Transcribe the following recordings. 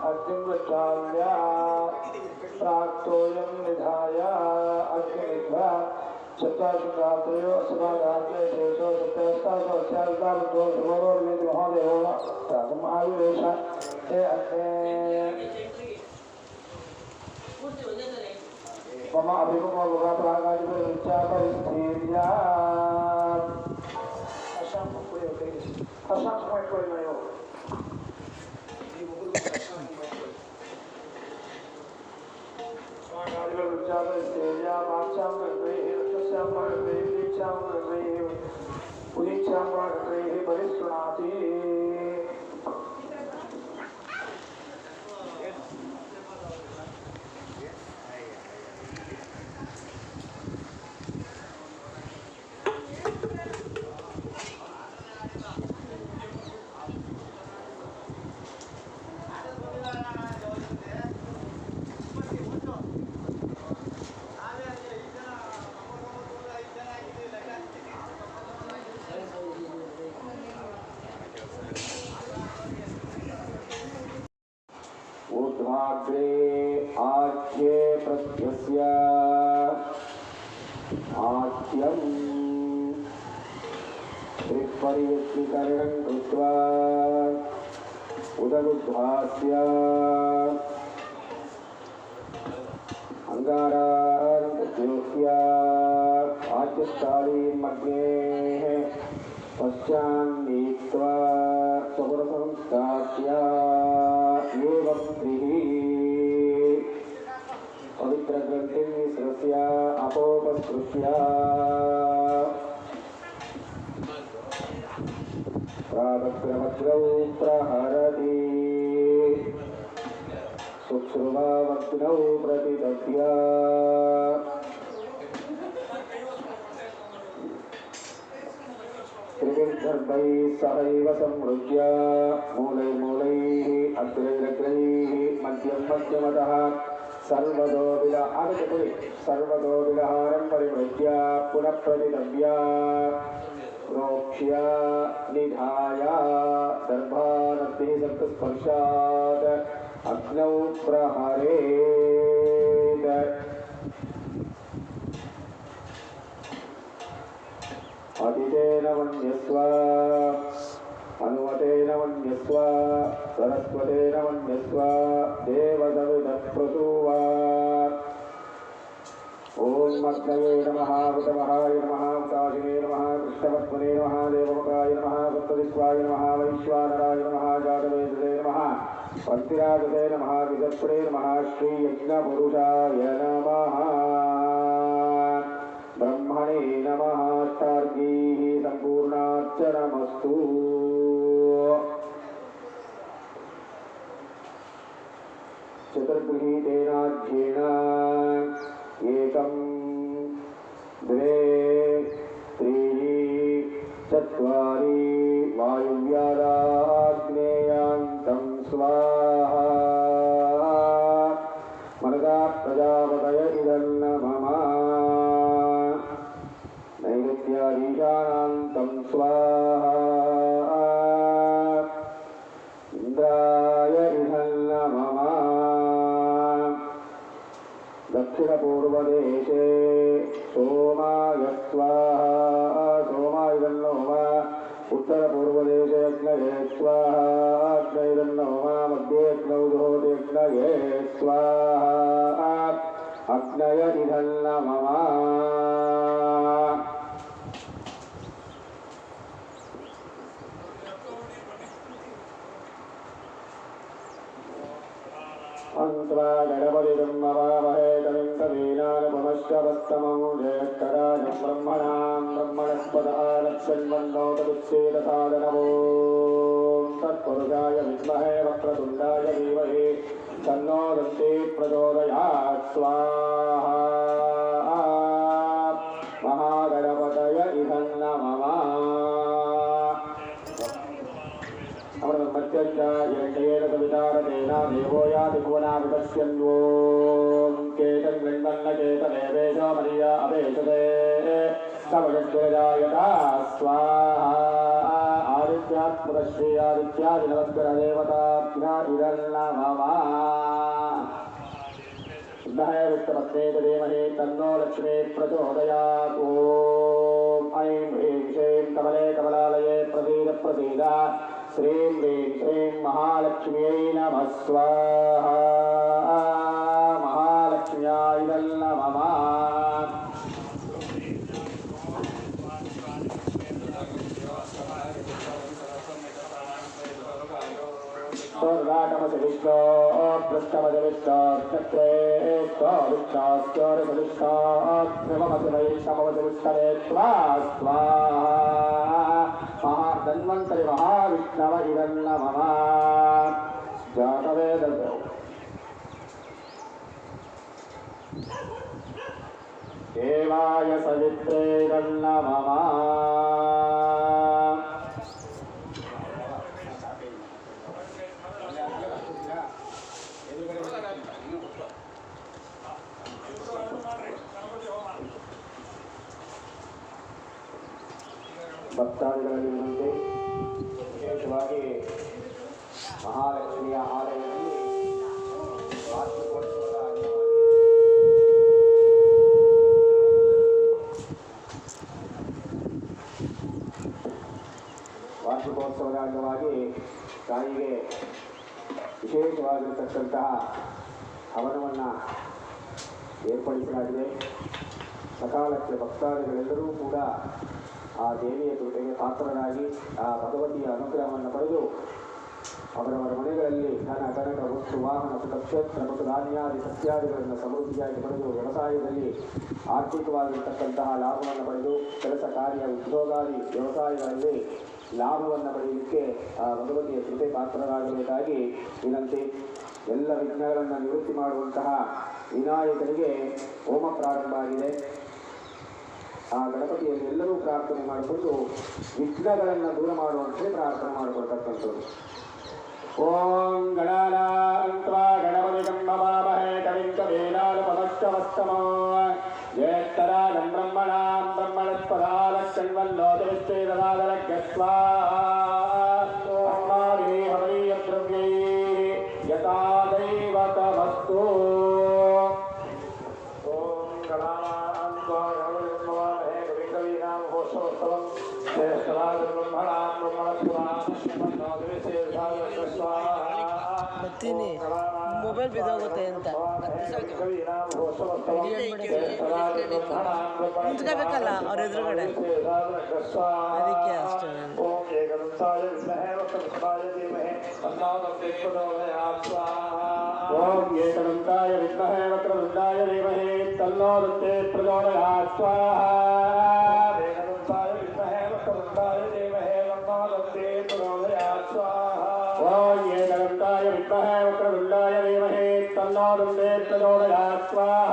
अग्निमृक्षाम्य प्राक्तोयं निधाय अग्निमिध्वा चतुर्गात्रयो असुरागात्रे देशो सत्यस्तावो स्याल्तावतो सर्वरोर्वेद महादेवो ताकम् आयुरेश हे अग्ने मम अभिमुखो भोगाप्रागादिको विचापरिस्थीर्या अशांत पॉइंट पर मैं हो ये मुकुल का अशांत पॉइंट पर स्वागादिको विचापरिस्थीर्या माक्षां गृहे रक्षस्यां गृहे दीक्षां गृहे उदीक्षां गृहे परिसृणाति आज्ये प्रत्यस्य आज्यं त्रिपर्यस्वीकरणं कृत्वा उदरुद्धास्य अंगारास्य आज्यस्थालीं अग्नेः पश्चान्नीत्वा स्वपुरसंस्थाप्य एवं पवित्रग्रन्थिं विसृज्य अपोपस्पृश्य प्रातक्रमद्रौ प्रहरति शुश्रुवावग्नौ प्रतिदध्य त्रिभिर्गर्भैः सहैव संवृज्य मूलैर्मूलैः अग्रैरग्रैः मध्यमतः सर्वदोविलहारं परिवृज्य पुनः प्रतिदव्य प्रोक्ष्य निधाय दर्भानद्भिः सप्तस्पर्शात् अग्नौ प्रहरेत् अतिथेन मन्यस्व अनुमतेन मन्यस्व सरस्वतेन मन्यस्व देवदविदः प्रसूवा ओम अग्नये नमः उतमहाय नमः उताशिने नमः कृष्णपत्मने नमः देवमुखाय नमः सप्तविश्वाय नमः वैश्वानराय नमः जातवेदसे नमः पंक्तिराजसे नमः विदप्रे नमः श्रीयज्ञपुरुषाय नमः ब्रह्मणे नमः तार्गीः सम्पूर्णार्चनमस्तु चतुर्गृहीतेनाध्येन एकं द्वे त्रीणि चत्वारि वायुव्यादाग्नेयान्तं स्वाहा मनसा प्रजापतय इदन्नमम नैऋत्यादीशानान्तं स्वाहा इन्द्राय इदन्नमम दक्षिणपूर्वदेशे सोमाय स्वाहा सोमाय नमः उत्तरपूर्वदेशे अग्नये स्वाहा अग्नये नमः मध्ये अग्नये स्वाहा अग्नय नमः अन्त्वा गणपतिं नमामहे कविं कवीनानुपमश्रवस्तमं ज्येष्ठराजं ब्रह्मणां तत्पुरुषाय विद्महे वक्रतुण्डाय धीमहि तन्नो दन्ती प्रचोदयात् स्वाहा महागणपतय नमः अमृतमत्येन कवितारतेन देवो याति भुवनाभिपश्यन्वों केतं गृह्णन्नकेतदेवेश मर्या अपेक्षते तवजद्विरजायता स्वाहा आदित्यात्मकश्री आदित्यादिनवद्गरदेवताभ्यो महालक्ष्म्या इदन्नमः विद्महे देमहे तन्नो लक्ष्मी प्रचोदयात् ॐ ऐं ह्रीं श्रीं कमले कमलालये प्रसीद प्रसीद श्रीं ह्रीं श्रीं महालक्ष्म्यै नमः स्वाहा महालक्ष्म्याय नमः Visto, Prasthamada Visto, Ksatre, Visto, Visto, Navamata Samavata Vistare, Swaha, Dhanvantari Mahavishnava Idannamama, Jataveda. Devaya Savitre Idannamama. ಭಕ್ತಾದಿಗಳಲ್ಲಿ ವಿನಂತಿ ವಿಶೇಷವಾಗಿ ಮಹಾಲಕ್ಷ್ಮಿಯ ಆಲಯದಲ್ಲಿ ವಾರ್ಷಿಕೋತ್ಸವದ ಅಂಗವಾಗಿ ತಾಯಿಗೆ ವಿಶೇಷವಾಗಿರತಕ್ಕಂತಹ ಹವನವನ್ನು ಏರ್ಪಡಿಸಲಾಗಿದೆ. ಸಕಾಲಕ್ಕೆ ಭಕ್ತಾದಿಗಳೆಲ್ಲರೂ ಕೂಡ ಆ ದೇವಿಯ ಕೃಪೆಗೆ ಪಾತ್ರರಾಗಿ ಆ ಭಗವತಿಯ ಅನುಗ್ರಹವನ್ನು ಪಡೆದು ಅವರವರ ಮನೆಗಳಲ್ಲಿ ಧನ ಕನಕ ವಸ್ತು ವಾಹನ ನಕ್ಷತ್ರ ಮತ್ತು ಧಾನ್ಯಾದಿ ಸಸ್ಯಾದಿಗಳನ್ನು ಸಮೃದ್ಧಿಯಾಗಿ ಪಡೆದು ವ್ಯವಸಾಯದಲ್ಲಿ ಆರ್ಥಿಕವಾಗಿರ್ತಕ್ಕಂತಹ ಲಾಭವನ್ನು ಪಡೆದು ಕೆಲಸ ಕಾರ್ಯ ಉದ್ಯೋಗಾದಿ ವ್ಯವಸಾಯಗಳಲ್ಲಿ ಲಾಭವನ್ನು ಪಡೆಯಲಿಕ್ಕೆ ಆ ಭಗವತಿಯ ಕೃಪೆ ಪಾತ್ರರಾಗಬೇಕಾಗಿ ವಿನಂತಿ. ಎಲ್ಲ ವಿಘ್ನಗಳನ್ನು ನಿವೃತ್ತಿ ಮಾಡುವಂತಹ ವಿನಾಯಕನಿಗೆ ಹೋಮ ಪ್ರಾರಂಭ ಆಗಿದೆ. ಆ ಗಣಪತಿಯಲ್ಲಿ ಎಲ್ಲರೂ ಪ್ರಾರ್ಥನೆ ಮಾಡಿಕೊಂಡು ವಿಘ್ನಗಳನ್ನು ದೂರ ಮಾಡುವಂತೆ ಪ್ರಾರ್ಥನೆ ಮಾಡಿಕೊಳ್ತಕ್ಕಂಥದ್ದು. ಓಂ ಗಣಾನಾಂತ್ವಾ ಗಣಪತಿಗಂ ನಮಾಮಹೇ ಕವಿಂ ಕವೀನಾನುಪಮಶ್ರವಸ್ತಮೋ ಜ್ಯೇಷ್ಠರಾಜಂ ಬ್ರಹ್ಮಣಾಂ ಬ್ರಹ್ಮಣಸ್ಪದಾಲಕ್ಷ್ಮೀರದಾದರಕ್ಷ್ಮಾ ಹವೀಯದ್ರವ್ಯೈಃ ಯಥಾ ದೈವತಮಸ್ತು. ಓಂ ಗಣಾನಾಂತ್ವಾ ಬರ್ತೀನಿ ಮೊಬೈಲ್ ಬಿದ್ದೋಗುತ್ತೆ ಅಂತ ನಿಂತ್ಕೋಬೇಕಲ್ಲ ಅವ್ರ ಎದುರುಗಡೆ, ಅದಕ್ಕೆ ಅಷ್ಟೇ. ಓಂ ಏಕದಂತಾಯ ವಿದ್ಮಹೇ ವಕ್ರತುಂಡಾಯ ಧೀಮಹಿ ತನ್ನೋ ದಂತೆ ಪ್ರಚೋದಯಾತ್ ಸ್ವಾಹಾ. ಓಂ ಏಕದಂತಾಯ ವಿದ್ಮಹೇ ವಕ್ರತುಂಡಾಯ ಧೀಮಹಿ ತನ್ನೋ ದಂತೆ ಪ್ರಚೋದಯಾತ್ ಸ್ವಾಹಾ. ಓಂ ಏಕದಂತಾಯ ವಿದ್ಮಹೇ ವಕ್ರತುಂಡಾಯ ಧೀಮಹಿ ತನ್ನೋ ದಂತೆ ಪ್ರಚೋದಯಾತ್ ಸ್ವಾಹಾ.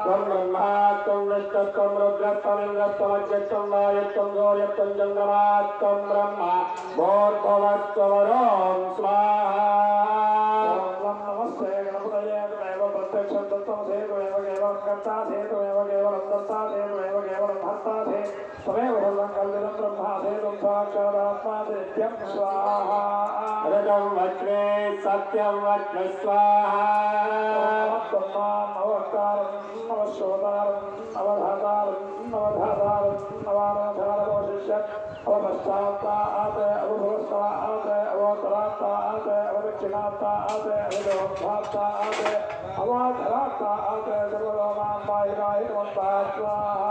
त्वं ब्रह्मा त्वं विष्णुत्वं रुद्रत्वमिन्द्रत्वं अज्ञत्वं वायुत्वं गौर्यत्वं जङ्गमा त्वं ब्रह्मा भूर्भुवस्त्वरों स्वाहा. नमस्ते गणपतये त्वमेव प्रत्यक्षं तत्त्वमसि त्वमेव केवलं कर्ता से त्वमेव केवलं दत्ता से त्वमेव केवलं हर्ता से त्वमेव सर्वं कल्पितं ब्रह्मासे त्वं साक्षादात्मा नित्यं स्वाहा. ऋतं वच्मे सत्यं वच्मे स्वाहा. नववक्तारं नवश्रोतारं नवधातारं नवधातारं नवानवधारवशिष्यत् अवपश्चात्तात् अवभुवस्तात् अवोत्तरात्तात् अवदक्षिणात्तात् अवदवन्धात्तात् अवाधरात्तात् सर्वलोकान् बाहिराहितवन्तात् स्वाहा.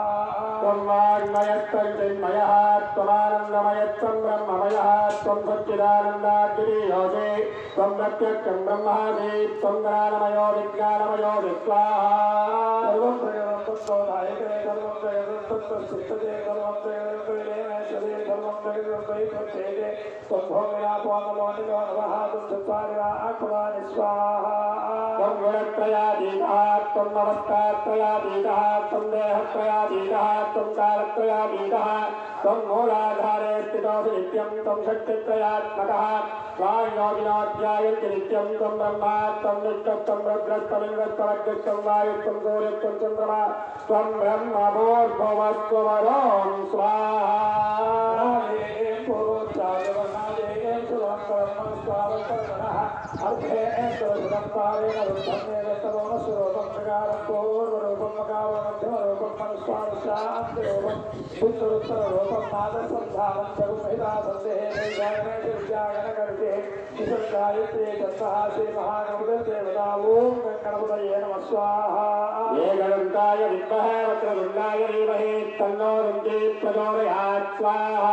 त्वं वाङ्मयस्त्वं चिन्मयः त्वमानन्दमयस्त्वं ब्रह्ममयः त्वं सच्चिदानन्दाग्नियोऽसि त्वं प्रत्यक्षं ब्रह्मासि त्वं ज्ञानमयो विज्ञानमयो विस्वाहा. सर्वं प्रजनं तत्त्वदायिके सर्वं प्रजनं तत्त्वसिद्धते सर्वं प्रजनं मूलाधारे स्थितो नित्यं तं शक्तित्रयात्मकः वायुयोगिनोऽध्यायन्ति नित्यं तं ब्रह्मा तं निष्ठं रुद्रस्तमिन्द्रस्तमग्निष्ठं वायुत्वं सूर्यत्वं चन्द्रमा त्वं ब्रह्मभूर्भुवस्त्वमरों स्वाहा गणपतये विद्महे वक्रतुण्डाय धीमहि तन्नो रुद्री प्रचोदयात् स्वाहा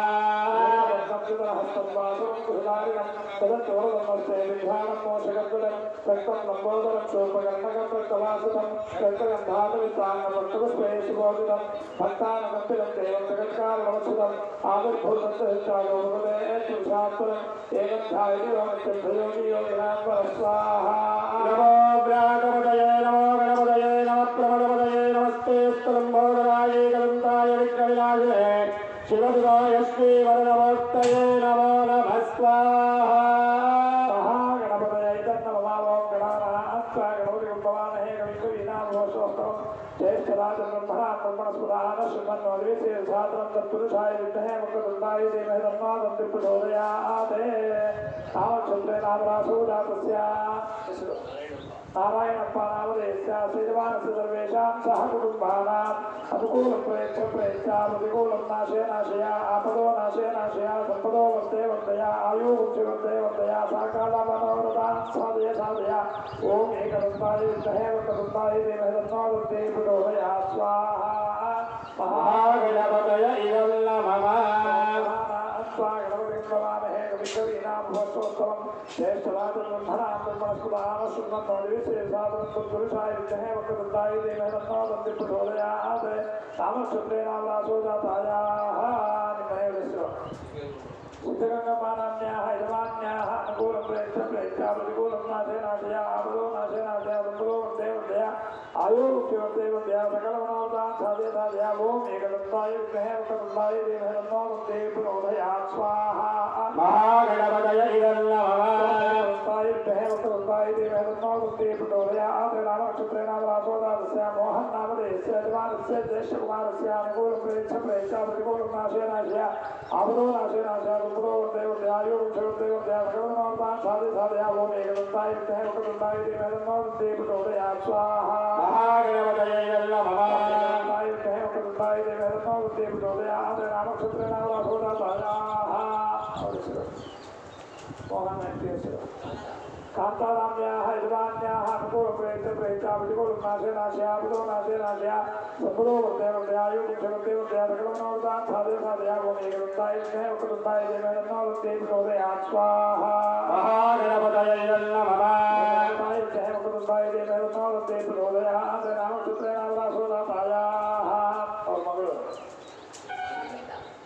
शिवदुराय श्री वरदमूर्तये नमो नमः स्वाहा महागणपतये नमः ओम गणानां गणपतिं भवामहे कविकवीनामोषोस्तमं ज्येष्ठराजं ब्रह्मणात्मनस्पदान श्रीमन्नोदिते सादरं तत्पुरुषाय विद्महे मुखदुण्डाय धीमहि तन्नो दन्ति प्रचोदयात् तावच्छन्द्रे नामरासो जातस्य नारायणप्पानामदेस्य श्रीनिवासस्य सर्वेषां सह कुटुम्बानाम् अनुकूलं प्रतिकूलं नाशे नाशया आपदो नाशे नाशया सम्पदो वर्ते वर्तया आयुर्मुक्ति वर्ते वर्तया साकालमनोरथान् साधय साधया ॐ एकदन्ताय विद्महे वक्रतुण्डाय धीमहि तन्नो दन्ति प्रचोदयात् स्वाहा महागणपतये नमः गणपतिं भवामहे कविकवीनामोषोस्तमं ज्येष्ठराजं ब्रह्मणां ब्रह्मणस्पदान श्रीमन्नोदिते सादरं तत्पुरुषाय विद्महे मुखदुण्डाय धीमहि तन्नो दन्ति प्रचोदयात् तामच्छन्द्रे नामरासो जातायाः उच्चगङ्गमानान्याः यजमान्याः अनुकूलं प्रेत्या प्रतिकूलं नाशे नाशया आपदो नाशे नाशया सम्पदो वर्ते वर्तया आयुर्मुक्ति वर्ते वर्तया सकलमनोरथान् साधय साधया ॐ एकदन्ताय विद्महे वक्रतुण्डाय धीमहि तन्नो दन्ति प्रचोदयात् स्वाहा महागणपतये नमः विद्महे वक्रतुण्डाय धीमहि तन्नो दन्ति प्रचोदयात् रामनक्षत्रे नामरासो जातस्य मोहन नामधेयस्य यजमानस्य ज्येष्ठकुमारस्य अनुकूलं प्रेत्या प्रतिकूलं नाशे नाशया आपदो नाशे नाशया सम्पदो वर्ते वर्तया आयुर्मुक्ति वर्ते वर्तया सकलमनोरथान् साधय साधया ॐ एकदन्ताय विद्महे वक्रतुण्डाय धीमहि तन्नो दन्ति प्रचोदयात् स्वाहा महागणपतये नमः विद्महे वक्रतुण्डाय धीमहि तन्नो दन्ति प्रचोदयात् रामनक्षत्रे नामरासो जातायाः कान्ताराम्याः यजमान्याः अनुकूलं प्रेत्या प्रतिकूलं नाशे नाशया आपदो नाशे नाशया सम्पदो वर्ते वर्तया आयुर्मुक्ति वर्ते वर्तया सकलमनोरथान् साधय साधया ॐ एकदन्ताय विद्महे वक्रतुण्डाय धीमहि तन्नो दन्ति प्रचोदयात् स्वाहा महागणपतये नमः विद्महे वक्रतुण्डाय धीमहि तन्नो दन्ति प्रचोदयात् रामनक्षत्रे नामरासो जातायाः और मಗಳು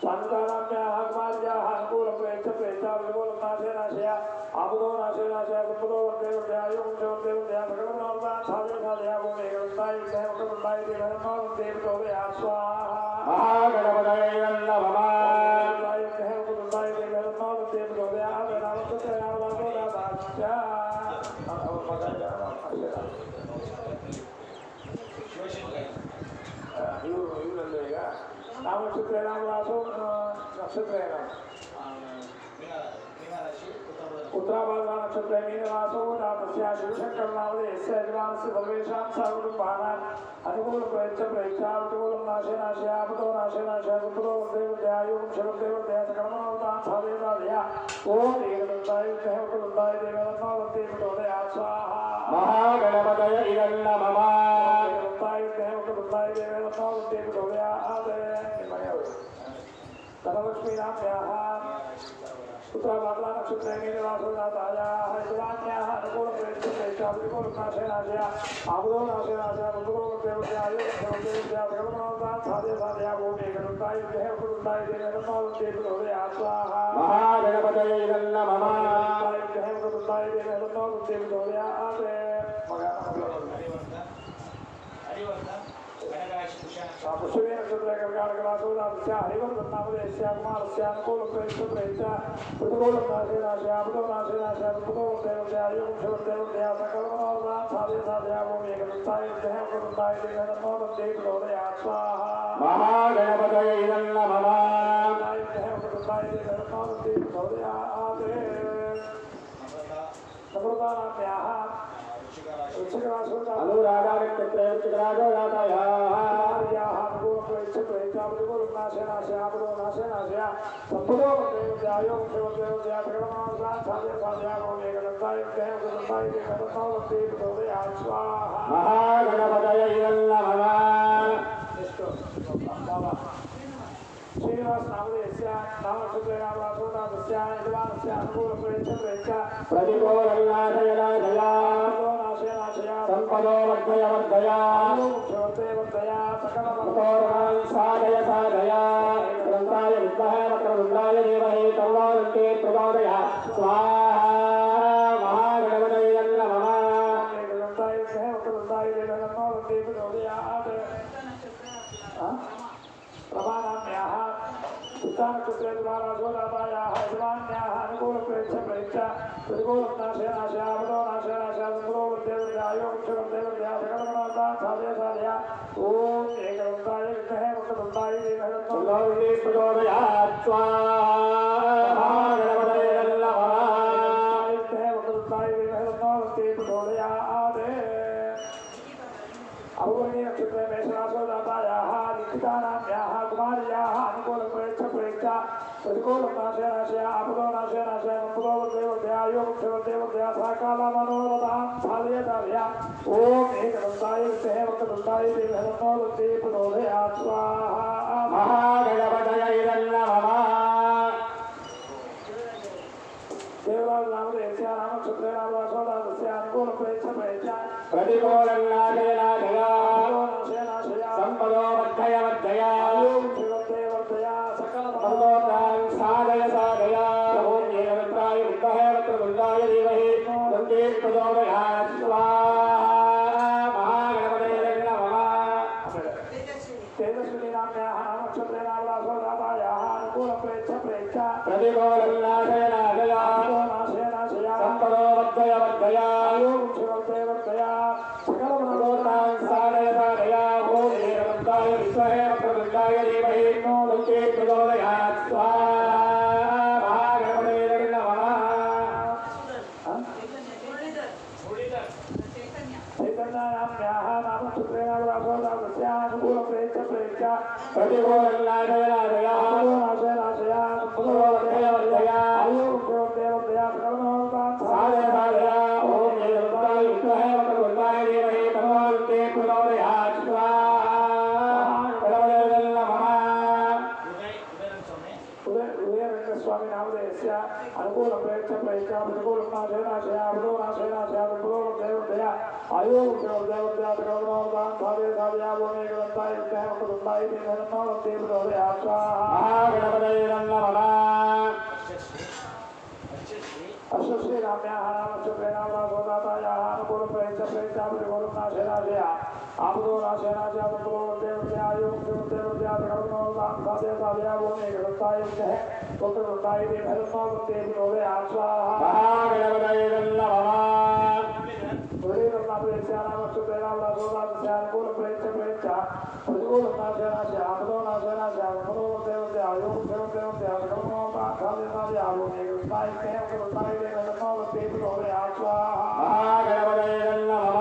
संतानाम्याः कुमार्याः अनुकूलं प्रेत्या प्रतिकूलं नाशे नाशया आपदो नाशे नाशया सम्पदो वर्ते वर्तया आयुर्मुक्ति वर्ते वर्तया सकलमनोरथान् साधय साधया ॐ एकदन्ताय विद्महे वक्रतुण्डाय धीमहि तन्नो दन्ति प्रचोदयात् स्वाहा महागणपतये नमः विद्महे वक्रतुण्डाय धीमहि तन्नो दन्ति प्रचोदयात् रामनक्षत्रे नामरासो जातास्य नामनक्षत्रे नामरासो नक्षत्रेण उत्तराभाद्रा नक्षत्रे मीनरासो जातस्य शिवशङ्करनामधेयस्य यजमानस्य सर्वेषां सहकुटुम्बानाम् अनुकूलं प्रेत्या प्रतिकूलं नाशे नाशया आपदो नाशे नाशया सम्पदो वर्ते वर्तया आयुर्मुक्ति वर्ते वर्तया सकलमनोरथान् साधय साधया ॐ एकदन्ताय विद्महे वक्रतुण्डाय धीमहि तन्नो दन्ति प्रचोदयात् स्वाहा महागणपतये नमः एकदन्ताय विद्महे वक्रतुण्डाय धीमहि तन्नो दन्ति प्रचोदयात् धनलक्ष्मीनाम्याः उत्तराभाद्रा नक्षत्रे मीनराशिजातायाः यजमान्याः अनुकूलप्रयत्नप्रयत्नाभिकूलनाशेनाशय आमुदो नाशेनाशय बन्धुकोलदेवत्याय देवत्या भगवन्तां साधे साधया भूमि गणुताय देह उपदुताय देवनोदे प्रचोदया स्वाहा महागणपतये नमः देह उपदुताय देवनोदे प्रचोदया आते पुष्पे नक्षत्रे कर्काटकराशोदास्य हरिवर्धन्नामदेस्य कुमारस्य अनुकूलप्रयत्नप्रयत्न प्रतिकूलनाशेनाशय आमुदोनाशेनाशय बन्धुकोलदेवत्याय देवत्या सकलमनोरथां साधे साधया भूमि गणुताय देह उपदुताय देवनोदे प्रचोदया स्वाहा महागणपतये नमः देह उपदुताय देवनोदे प्रचोदया आते नमोदानाम्याः अनुराधा नक्षत्रे वृश्चिकराजोजातायाः महागणपतये नमः श्रीनिवास नामदेस्य नामक्षत्रेणावासोदातस्य यजमानस्य अनुकूलप्रयत्नप्रयत्न प्रतिकूलनाशयनाशया संपदो वर्धय वर्धया सकलमनोरथां साधय साधया ग्रन्थाय विद्महे वक्रतुण्डाय धीमहि तन्नो दन्ति प्रचोदयात् स्वाहा महागणपतये नमः प्रभानाम्याः पितानक्षत्रेन्द्राराजोदातायाः यजमान्याः अनुकूलप्रयत्नप्रयत्न प्रतिकूलनाशेनाशय आमुदोनाशेनाशय बन्धुकोलदेवत्यायो सकलमनोरथां साधय साधया ॐ एकदन्ताय विद्महे वक्रतुण्डाय धीमहि तन्नो दन्ति प्रचोदयात् स्वाहा महागणपतये नमः अवगुणी नक्षत्रे मेषराशोदातायाः लिखितानाम्याः कुमार्याः अनुकूलप्रयत्नप्रयत्न प्रतिकूलनाशेनाशय आमुदोनाशेनाशय बन्धुकोलदेवत्यायो देवत्या सकलमनोरथां साधय साधया ॐ एकदन्ताय विद्महे वक्रतुण्डाय धीमहि तन्नो दन्ति प्रचोदयात् स्वाहा महागणपतये नमः देवराज नामदेस्य नामक्षत्रेणावासोदातस्य अनुकूलप्रयत्नप्रयत्न प्रतिकूलनाशयनाशया नाशेनाशय संपदो वर्धय वर्धया देवत्या मनोरथां साधय साधया भूम्येन्द्राय विद्महे वक्रतुण्डाय धीमहि तन्नो प्रचोदयात् स्वाहा महागणपतये नमः तेजस्विनीनाम्याः नामक्षत्रेणावासोदातायाः अनुकूलप्रयत्नप्रयत्न प्रतिकूलनाशयनाशया नाशेनाशय संपदो वर्धय वर्धया देवत्या मनोरथां साधय साधया भूम्येन्द्राय विद्महे वक्रतुण्डाय धीमहि तन्नो प्रचोदयात् स्वाहा महागणपतये नमः चैतन्याम्याः नामक्षत्रेणावासोदातस्य अनुकूलप्रयत्नप्रयत्न प्रतिकूलनाशयनाशया नाशेनाशय वर्धय वर्धया देवत्या सकलमनोरथां साधय साधया भूम्येन्द्राय विद्महे वक्रतुण्डाय धीमहि तन्नो प्रचोदयात् स्वाहा गणपतये नमः स्वामी नामदेस्य अनुकूलप्रयत्नप्रयत्न प्रतिकूलनाशेनाशय आमुदोनाशेनाशय बन्धुकोलदेवत्या देवत्या सकलमनोरथां साधय साधया भूमि गणुताय विद्महे वक्रतुण्डाय धीमहि तन्नो दन्ति प्रचोदयात् स्वाहा महागणपतये नमः अश्वश्रीनाम्याः नामक्षत्रेणावासोदातायाः अनुकूलप्रयत्नप्रयत्न प्रतिकूलनाशेनाशय आमुदोनाशेनाशय बन्धुकोलदेवत्यायो देवत्या सकलमनोरथां साधय साधया भूमि गणुताय विद्महे वक्रतुण्डाय धीमहि तन्नो दन्ति प्रचोदयात् स्वाहा महागणपतये नमः नामदेस्य नामक्षत्रेणावासोदातस्य अनुकूलप्रयत्नप्रयत्न प्रतिकूलनाशेनाशय आमुदोनाशेनाशय बन्धुकोलदेवत्यायो देवत्या सकलमनोरथां साधय साधया भूमि गणुताय विद्महे वक्रतुण्डाय धीमहि तन्नो दन्ति प्रचोदयात् स्वाहा महागणपतये नमः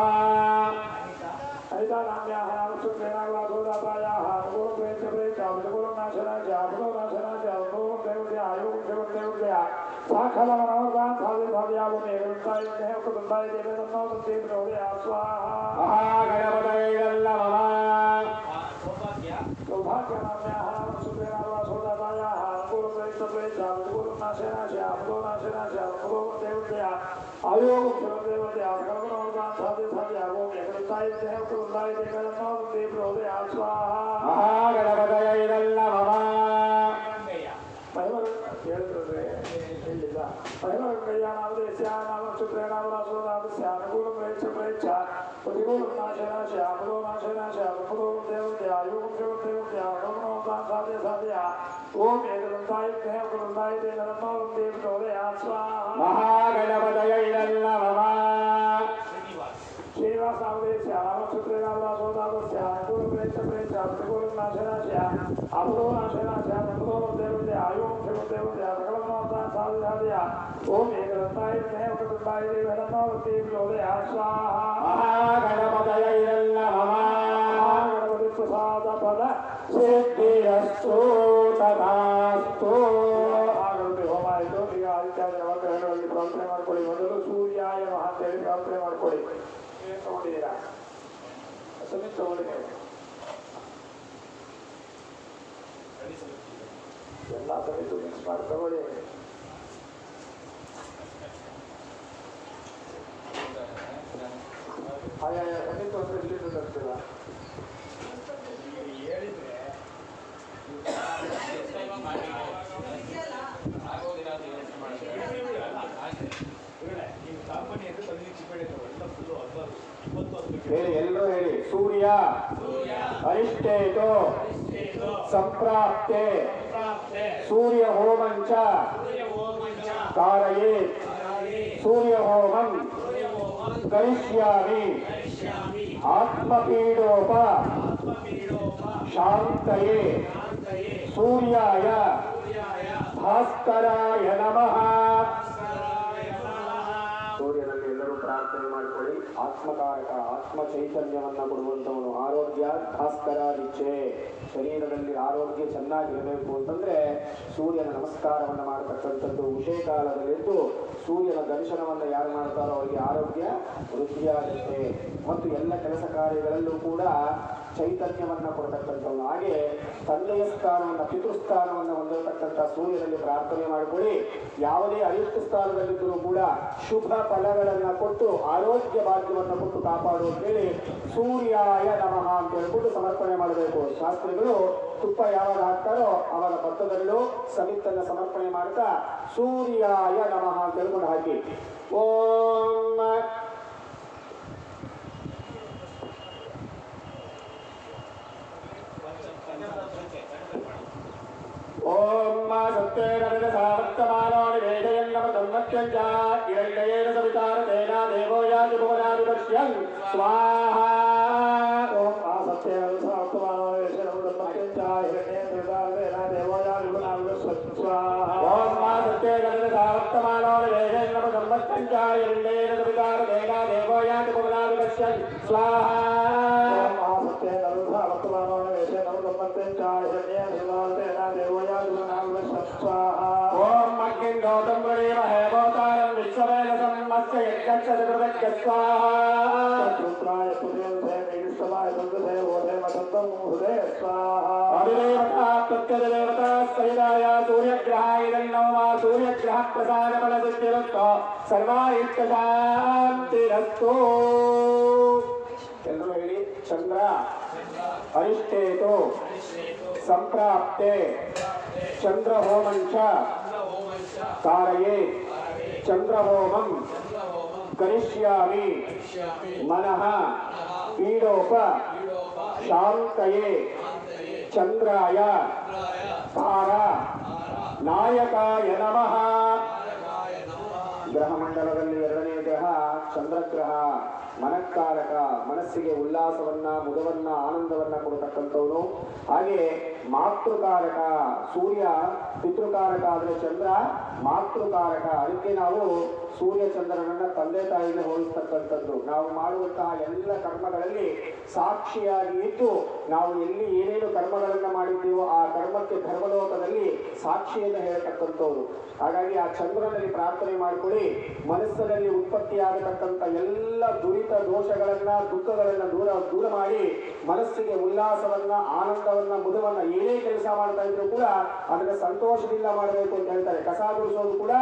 हरितानाम्याः नामक्षत्रेणावासोदातायाः अनुकूलप्रयत्नप्रयत्न प्रतिकूलनाशेनाशय आमुदोनाशेनाशय बन्धुकोलदेवत्यायो देवत्या सकलमनोरथां साधय साधया भूमि गणुताय विद्महे वक्रतुण्डाय धीमहि तन्नो दन्ति प्रचोदयात् स्वाहा महागणपतये नमः सौभाग्यनाम्याः नामक्षत्रेणावासोदातायाः अनुकूलप्रयत्नप्रयत्न ಮಹಾಗಣಪತಯೇ ನಮಃ ಮಹಾಗಣಪತಯೇ ನಮಃ ಮಹಾಗಣಪತಯೇ ನಮಃ ಸಿದ್ಧಿರಸ್ತು ತಥಾಸ್ತು. ಹೋಮ ಆಯಿತು. ಈಗ ಆದಿತ್ಯಾದಿ ನವಗ್ರಹಗಳಲ್ಲಿ ಪ್ರಾರ್ಥನೆ ಮಾಡ್ಕೊಳ್ಳಿ. ಮೊದಲು ಸೂರ್ಯಾಯ ನಮಃ ಅಂತೇಳಿ ಪ್ರಾರ್ಥನೆ ಮಾಡ್ಕೊಳ್ಳಿ. ಏನು ತಗೊಂಡಿದ್ದೀರಾ? ಸಮಿತಿ ತಗೊಂಡಿದ್ದೀರಾ? ಎಲ್ಲ ಸಮಿತಿ ಮಿಕ್ಸ್ ಮಾಡಿ ತಗೊಳ್ಳಿ. ಆಯಾ ಸಮಿತಿ ಒಂದು ಎಲ್ಲಿಂದ ತರ್ತೀರಾ? ಹೇಳಿ, ಎಲ್ಲರೂ ಹೇಳಿ. ಸೂರ್ಯ ಅರಿಷ್ಟೇತು ಸಂಪ್ರಾಪ್ತೆ ಸೂರ್ಯ ಹೋಮಂಚ ಕಾರಯೇ ಸೂರ್ಯ ಹೋಮಂ ಕರಿಷ್ಯಾಮಿ ಆತ್ಮಪೀಡೋಪ ಶಾಂತಯೇ ಸೂರ್ಯಾಯ ಭಾಸ್ಕರಾಯ ನಮಃ. ಸೂರ್ಯನಲ್ಲಿ ಎಲ್ಲರೂ ಪ್ರಾರ್ಥನೆ ಮಾಡಿಕೊಳ್ಳಿ. ಆತ್ಮಕಾರಕ ಆತ್ಮ ಚೈತನ್ಯವನ್ನ ಕೊಡುವಂಥವನು. ಆರೋಗ್ಯ ಭಾಸ್ಕರ ಇಚ್ಛೆ. ಶರೀರದಲ್ಲಿ ಆರೋಗ್ಯ ಚೆನ್ನಾಗಿರಬೇಕು ಅಂತಂದ್ರೆ ಸೂರ್ಯನ ನಮಸ್ಕಾರವನ್ನು ಮಾಡತಕ್ಕಂಥದ್ದು. ಉಷೇಕಾಲದಲ್ಲಿದ್ದು ಸೂರ್ಯನ ದರ್ಶನವನ್ನು ಯಾರು ಮಾಡ್ತಾರೋ ಅವರಿಗೆ ಆರೋಗ್ಯ ವೃದ್ಧಿಯಾಗುತ್ತೆ ಮತ್ತು ಎಲ್ಲ ಕೆಲಸ ಕಾರ್ಯಗಳಲ್ಲೂ ಕೂಡ ಚೈತನ್ಯವನ್ನು ಕೊಡತಕ್ಕಂಥವ್ನು. ಹಾಗೆ ತಂದೆಯ ಸ್ಥಾನವನ್ನು ಪಿತೃಸ್ಥಾನವನ್ನು ಹೊಂದಿರತಕ್ಕಂಥ ಸೂರ್ಯನಲ್ಲಿ ಪ್ರಾರ್ಥನೆ ಮಾಡಿಕೊಳ್ಳಿ. ಯಾವುದೇ ಅರಿಷ್ಟ ಸ್ಥಾನದಲ್ಲಿದ್ದರೂ ಕೂಡ ಶುಭ ಫಲಗಳನ್ನು ಕೊಟ್ಟು ಆರೋಗ್ಯ ಭಾಗ್ಯವನ್ನು ಕೊಟ್ಟು ಕಾಪಾಡು ಅಂತೇಳಿ ಸೂರ್ಯಾಯ ನಮಃ ಅಂತ ಹೇಳ್ಬಿಟ್ಟು ಸಮರ್ಪಣೆ ಮಾಡಬೇಕು. ಶಾಸ್ತ್ರಿಗಳು ತುಪ್ಪ ಯಾವಾಗ ಹಾಕ್ತಾರೋ ಅವರ ಭತ್ತದಲ್ಲೂ ಸಮಿತನ್ನು ಸಮರ್ಪಣೆ ಮಾಡ್ತಾ ಸೂರ್ಯಾಯ ನಮಃ ಅಂತ ಹೇಳ್ಕೊಂಡು ಹಾಕಿ. ಓಂ ಓಂ ಸತ್ಯೇನ ಸಾವರ್ತಮಾನೋ ನಿವೇದಯನ್ನಮ ಧರ್ಮತ್ಯಂಚ ಇರಣ್ಯೇನ ಸವಿತಾರತೇನ ದೇವೋ ಯಾತಿ ಭುವನಾಧಿಪತ್ಯಂ ಸ್ವಾಹಾ. ಓಂ ಸತ್ಯೇನ ಸಾವರ್ತಮಾನೋ ನಿವೇದಯನ್ನಮ ಧರ್ಮತ್ಯಂಚ ಇರಣ್ಯೇನ ಸವಿತಾರತೇನ ದೇವೋ ಯಾತಿ ಭುವನಾಧಿಪತ್ಯಂ ಸ್ವಾಹಾ. ಓಂ ಸತ್ಯೇನ ಸಾವರ್ತಮಾನೋ ನಿವೇದಯನ್ನಮ ಧರ್ಮತ್ಯಂಚ ಇರಣ್ಯೇನ ಸವಿತಾರತೇನ ದೇವೋ ಯಾತಿ ಭುವನಾಧಿಪತ್ಯಂ ಸ್ವಾಹಾ. ಓಂ ಸತ್ಯೇನ ಸಾವರ್ತಮಾನೋ ನಿವೇದಯನ್ನಮ ಧರ್ಮತ್ಯಂಚ ಇರಣ್ಯೇನ ಸವಿತಾರತೇನ ದೇವೋ ಓಂ ಅಗ್ನಿಂ ಗೌತಂ ಗಣೇಮಹೇ ಭವತಾರಂ ವಿಶ್ವವೇದ ಸಮ್ಮಸ್ಯ ಯಜ್ಞಕ್ಷ ಸ್ವಾಹಾ. ರುದ್ರಾಯ ಪುರುಷೇ ಮೇಘಸ್ತವಾಯ ಸಂಗಸೇ ಓಧೇ ಮಸಂತಂ ಹೃದಯ ಸ್ವಾಹಾ. ಅಭಿದೇವತಾ ಪ್ರತ್ಯದೇವತಾ ಸಹಿತಾಯ ಸೂರ್ಯಗ್ರಹಾಯ ನಮಃ. ಸೂರ್ಯಗ್ರಹ ಪ್ರಸಾದ ಬಲ ಸಿದ್ಧಿರಸ್ತು ಸರ್ವಾಯುಕ್ತ ಶಾಂತಿರಸ್ತು. ಎಲ್ಲರೂ ಹೇಳಿ. ಚಂದ್ರ ಅರಿಷ್ಟೇತು ಸಂಪ್ರಾಪ್ತೆ ಚಂದ್ರಹೋಮಂಚ ಕಾರಯೇ ಚಂದ್ರಹೋಮಂ ಕರಿಷ್ಯಾಮಿ ಮನಃ ಪೀಡೋಪ ಶಾಂತಯೇ ಚಂದ್ರಾಯ ಕಾರ ನಾಯಕಾಯ ನಮಃ. ಗ್ರಹಮಂಡಲದಲ್ಲಿ ಎರಡನೇ ಗ್ರಹ ಚಂದ್ರಗ್ರಹ. ಮನಕ್ಕಾರಕ, ಮನಸ್ಸಿಗೆ ಉಲ್ಲಾಸವನ್ನ ಮುದವನ್ನ ಆನಂದವನ್ನ ಕೊಡತಕ್ಕಂಥವನು. ಹಾಗೆ ಮಾತೃಕಾರಕ ಸೂರ್ಯ ಪಿತೃಕಾರಕ ಆದರೆ ಚಂದ್ರ ಮಾತೃಕಾರಕ. ಅದಕ್ಕೆ ನಾವು ಸೂರ್ಯ ಚಂದ್ರನನ್ನ ತಂದೆ ತಾಯಿಗೆ ಹೋಲಿಸ್ತಕ್ಕಂಥದ್ದು. ನಾವು ಮಾಡುವಂತಹ ಎಲ್ಲ ಕರ್ಮಗಳಲ್ಲಿ ಸಾಕ್ಷಿಯಾಗಿ ಇದ್ದು ನಾವು ಎಲ್ಲಿ ಏನೇನು ಕರ್ಮಗಳನ್ನ ಮಾಡಿದ್ದೀವೋ ಆ ಕರ್ಮಕ್ಕೆ ಧರ್ಮಲೋಕದಲ್ಲಿ ಸಾಕ್ಷಿಯನ್ನು ಹೇಳತಕ್ಕಂಥವ್ರು. ಹಾಗಾಗಿ ಆ ಚಂದ್ರನಲ್ಲಿ ಪ್ರಾರ್ಥನೆ ಮಾಡಿಕೊಳ್ಳಿ. ಮನಸ್ಸಿನಲ್ಲಿ ಉತ್ಪತ್ತಿಯಾಗತಕ್ಕಂಥ ಎಲ್ಲ ದುರಿತ ದೋಷಗಳನ್ನ ದುಃಖಗಳನ್ನ ದೂರ ಮಾಡಿ ಮನಸ್ಸಿಗೆ ಉಲ್ಲಾಸವನ್ನ ಆನಂದವನ್ನ ಮುದವನ್ನ ಏನೇ ಕೆಲಸ ಮಾಡ್ತಾ ಇದ್ರು ಕೂಡ ಅದನ್ನ ಸಂತೋಷದಿಂದ ಮಾಡಬೇಕು ಅಂತ ಹೇಳ್ತಾರೆ. ಕಸ ಗುಡಿಸೋದು ಕೂಡ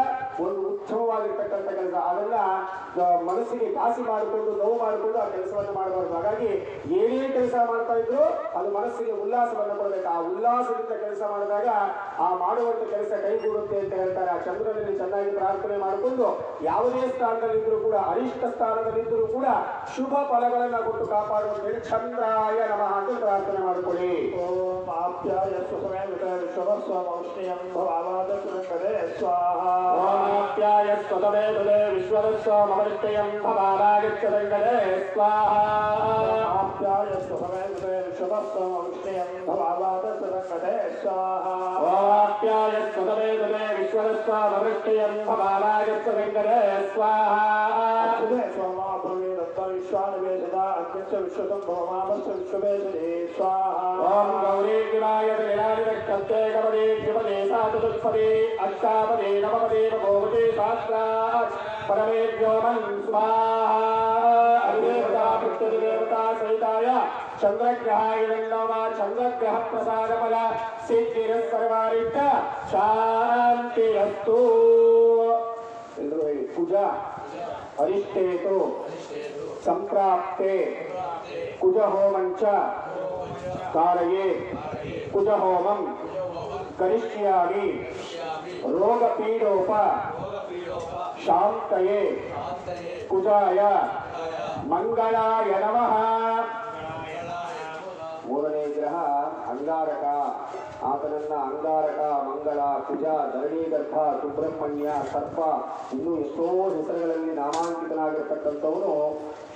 ಒಂದು ಉತ್ತಮವಾಗಿರ್ತಕ್ಕಂಥ ಕೆಲಸ. ಅದನ್ನ ಮನಸ್ಸಿಗೆ ಕಾಸಿ ಮಾಡಿಕೊಂಡು ನೋವು ಮಾಡಿಕೊಂಡು ಆ ಕೆಲಸವನ್ನು ಮಾಡಬಾರ್ದು. ಹಾಗಾಗಿ ಏನೇ ಕೆಲಸ ಮಾಡ್ತಾ ಇದ್ರು ಅದು ಮನಸ್ಸಿಗೆ ಉಲ್ಲಾಸವನ್ನು ಕೊಡಬೇಕು. ಆ ಉಲ್ಲಾಸದಿಂದ ಕೆಲಸ ಮಾಡಿದಾಗ ಆ ಮಾಡುವಂತ ಕೆಲಸ ಕೈಗೂಡುತ್ತೆ ಅಂತ ಹೇಳ್ತಾರೆ. ಆ ಚಂದ್ರನಲ್ಲಿ ಚೆನ್ನಾಗಿ ಪ್ರಾರ್ಥನೆ ಮಾಡಿಕೊಂಡು ಯಾವುದೇ ಸ್ಥಾನದಲ್ಲಿದ್ದರೂ ಕೂಡ ಅರಿಷ್ಟ ಸ್ಥಾನದಲ್ಲಿದ್ದರೂ ಕೂಡ ಶುಭ ಫಲಗಳನ್ನ ಕೊಟ್ಟು ಕಾಪಾಡುವಂತ ಹೇಳಿ ಚಂದ್ರಾಯ ನಮಃ ಅಂತ ಪ್ರಾರ್ಥನೆ ಮಾಡಿಕೊಳ್ಳಿ. ಓಂ ಆಪ್ಯಾಯ ಸ್ವಸಮೇತ ವಿಶ್ವಸ್ವಮೌಷ್ಣಿಯಂ ಭವಾವಾದಕೃಂಗದೆ ಸ್ವಾಹಾ. ಓಂ ಆಪ್ಯಾಯ ಸ್ವಸಮೇತ ವಿಶ್ವಸ್ವಮೌಷ್ಣಿಯಂ ಭವಾವಾದಕೃಂಗದೆ ಸ್ವಾಹಾ. ಆಪ್ಯಾಯ ಸ್ವಸಮೇತ ವಿಶ್ವಸ್ವಮೌಷ್ಣಿಯಂ ಭವಾವಾದಕೃಂಗದೆ ಸ್ವಾಹಾ. ಓಂ ಆಪ್ಯಾಯ ಸ್ವಸಮೇತ ವಿಶ್ವಸ್ವಮೌಷ್ಣಿಯಂ ಭವಾವಾದಕೃಂಗದೆ ಸ್ವಾಹಾ. स्वामाभवेदत्त विश्वानवेददा अग्निश्च विश्वसंभवमामश्च विश्ववेदने स्वाहा. ओम गौरी विनाय विनायकत्ते गमने विपदे सातुत्पदे अष्टापदे नवपदे भगवते सहस्रात् परमेभ्यो मन् स्वाहा. अधिदेवता पितृदेवता सहिताय चंद्रग्रहाय नमः. चंद्रग्रह प्रसादफल सिद्धिरस्सर्वारिष्ट शान्तिरस्तु. पूजा अरिष्टेतु संप्राप्ते कुजहोमञ्च कारये कुजहोमं करिष्यामि रोगपीडोप शान्तये कुजाय मंगलाय नमः. ಮೂರನೇ ಗ್ರಹ ಅಂಗಾರಕ. ಆತನನ್ನ ಅಂಗಾರಕ, ಮಂಗಳ, ಕುಜ, ಧರಣೀಗರ್ಭ, ಸುಬ್ರಹ್ಮಣ್ಯ, ಸರ್ಪ ಇನ್ನೂ ಎಷ್ಟೋ ಹೆಸರುಗಳಲ್ಲಿ ನಾಮಾಂಕಿತನಾಗಿರ್ತಕ್ಕಂಥವನು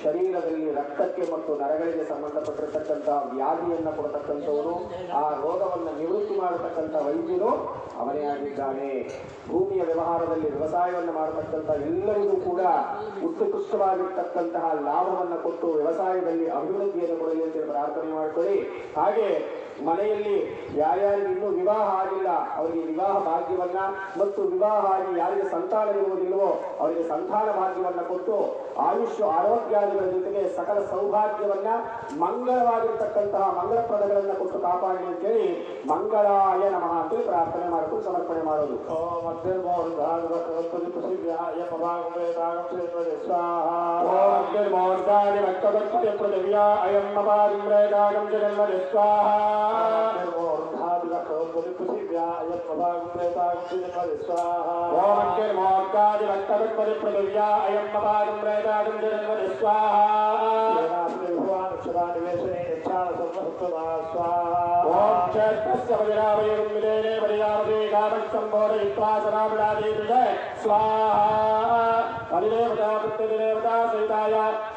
ಶರೀರದಲ್ಲಿ ರಕ್ತಕ್ಕೆ ಮತ್ತು ನರಗಳಿಗೆ ಸಂಬಂಧಪಟ್ಟಿರ್ತಕ್ಕಂತಹ ವ್ಯಾಧಿಯನ್ನು ಕೊಡತಕ್ಕಂಥವನು. ಆ ರೋಗವನ್ನು ನಿವೃತ್ತಿ ಮಾಡತಕ್ಕಂಥ ವೈದ್ಯನು ಅವನೇ ಆಗಿದ್ದಾನೆ. ಭೂಮಿಯ ವ್ಯವಹಾರದಲ್ಲಿ ವ್ಯವಸಾಯವನ್ನು ಮಾಡತಕ್ಕಂಥ ಎಲ್ಲರಿಗೂ ಕೂಡ ಉತ್ಕೃಷ್ಟವಾಗಿರ್ತಕ್ಕಂತಹ ಲಾಭವನ್ನು ಕೊಟ್ಟು ವ್ಯವಸಾಯದಲ್ಲಿ ಅಭಿವೃದ್ಧಿಯನ್ನು ಕೊಡಲಿ ಅಂತ ಪ್ರಾರ್ಥನೆ ಮಾಡಿಕೊಳ್ಳಿ. ಹಾಗೆ ಮನೆಯಲ್ಲಿ ಯಾರ್ಯಾರಿಗೆ ಇನ್ನೂ ವಿವಾಹ ಆಗಿಲ್ಲ ಅವರಿಗೆ ವಿವಾಹ ಭಾಗ್ಯವನ್ನ ಮತ್ತು ವಿವಾಹ ಆಗಿ ಯಾರಿಗೆ ಸಂತಾನವಿರುವುದಿಲ್ಲವೋ ಅವರಿಗೆ ಸಂತಾನ ಭಾಗ್ಯವನ್ನ ಕೊಟ್ಟು ಆಯುಷ್ ಆರೋಗ್ಯಾದಿಗಳ ಜೊತೆಗೆ ಸಕಲ ಸೌಭಾಗ್ಯವನ್ನ ಮಂಗಳವಾಗಿರ್ತಕ್ಕಂತಹ ಮಂಗಳಪ್ರದಗಳನ್ನ ಕೊಟ್ಟು ಕಾಪಾಡಿ ಅಂತೇಳಿ ಮಂಗಳಾಯ ನಮಃ ಅಂತೇಳಿ ಪ್ರಾರ್ಥನೆ ಮಾಡಿಕೊಂಡು ಸಮರ್ಪಣೆ ಮಾಡೋದು.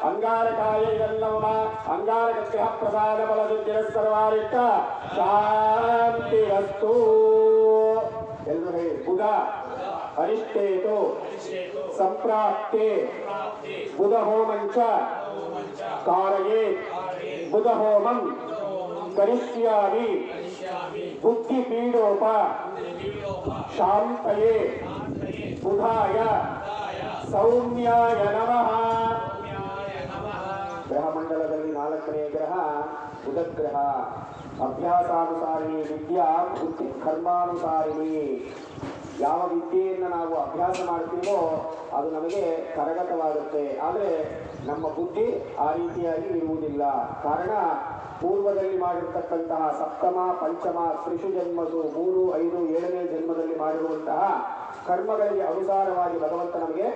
अंगारकाय अंगारक प्रसाद बल सर्वारिष्ट शांतिरस्तु. ಎಲ್ಲರೂ ಬುಧ ಅರಿಷ್ಟೇತು ಸಂಪ್ರಾಪ್ತೆ ಬುಧ ಹೋಮಂಚ ಕಾರಯೇ ಬುಧ ಹೋಮಂ ಕರಿಷ್ಯಾಮಿ ಬುದ್ಧಿ ಪೀಡೋಪ ಶಾಂತಯೇ ಬುಧಾಯ ಸೌಮ್ಯಾಯ ನಮಃ. ಗ್ರಹಮಂಡಲದಲ್ಲಿ ನಾಲ್ಕನೇ ಗ್ರಹ ಬುಧಗ್ರಹ. ಅಭ್ಯಾಸಾನುಸಾರಿಣಿ ವಿದ್ಯಾ ಬುದ್ಧಿ ಕರ್ಮಾನುಸಾರಿಣಿ. ಯಾವ ವಿದ್ಯೆಯನ್ನು ನಾವು ಅಭ್ಯಾಸ ಮಾಡ್ತೀವೋ ಅದು ನಮಗೆ ಕರಗತವಾಗುತ್ತೆ. ಆದರೆ ನಮ್ಮ ಬುದ್ಧಿ ಆ ರೀತಿಯಾಗಿ ಇರುವುದಿಲ್ಲ. ಕಾರಣ ಪೂರ್ವದಲ್ಲಿ ಮಾಡಿರ್ತಕ್ಕಂತಹ ಸಪ್ತಮ ಪಂಚಮ ತ್ರಿಷು ಜನ್ಮಸು 3, 5, 7ನೇ ಜನ್ಮದಲ್ಲಿ ಮಾಡಿರುವಂತಹ ಕರ್ಮಗಳಿಗೆ ಅನುಸಾರವಾಗಿ ಭಗವಂತ ನಮಗೆ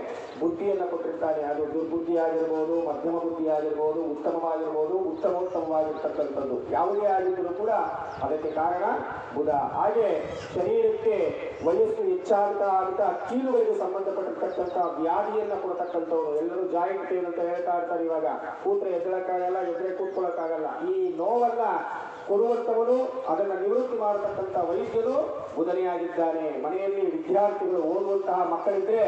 ಬುದ್ಧಿಯನ್ನು ಕೊಟ್ಟಿರ್ತಾನೆ. ಅದು ದುರ್ಬುದ್ಧಿ ಆಗಿರ್ಬೋದು, ಮಧ್ಯಮ ಬುದ್ಧಿ ಆಗಿರ್ಬೋದು, ಉತ್ತಮವಾಗಿರ್ಬೋದು, ಉತ್ತಮೋತ್ತಮವಾಗಿರ್ತಕ್ಕಂಥದ್ದು ಯಾವುದೇ ಆಗಿದ್ದರೂ ಕೂಡ ಅದಕ್ಕೆ ಕಾರಣ ಬುಧ. ಹಾಗೆ ಶರೀರಕ್ಕೆ ವಯಸ್ಸು ಹೆಚ್ಚಾಗ್ತಾ ಕೀಲುಗಳಿಗೆ ಸಂಬಂಧಪಟ್ಟಿರ್ತಕ್ಕಂಥ ವ್ಯಾಧಿಯನ್ನು ಕೊಡತಕ್ಕಂಥವ್ರು. ಎಲ್ಲರೂ ಜಾಯಿಂಟ್ ಪೇನ್ ಅಂತ ಹೇಳ್ತಾ ಇರ್ತಾರೆ. ಇವಾಗ ಕೂತ್ರೆ ಎದ್ದಳಕ್ಕಾಗಲ್ಲ, ಎದ್ರೆ ಕೂತ್ಕೊಳ್ಳೋಕ್ಕಾಗಲ್ಲ. ಈ ನೋವನ್ನ ಕೊಡುವಂಥವನು, ಅದನ್ನು ನಿವೃತ್ತಿ ಮಾಡತಕ್ಕಂಥ ವೈದ್ಯನು ಬುಧನೇ ಆಗಿದ್ದಾನೆ. ಮನೆಯಲ್ಲಿ ವಿದ್ಯಾರ್ಥಿಗಳು ಓದುವಂತಹ ಮಕ್ಕಳಿದ್ರೆ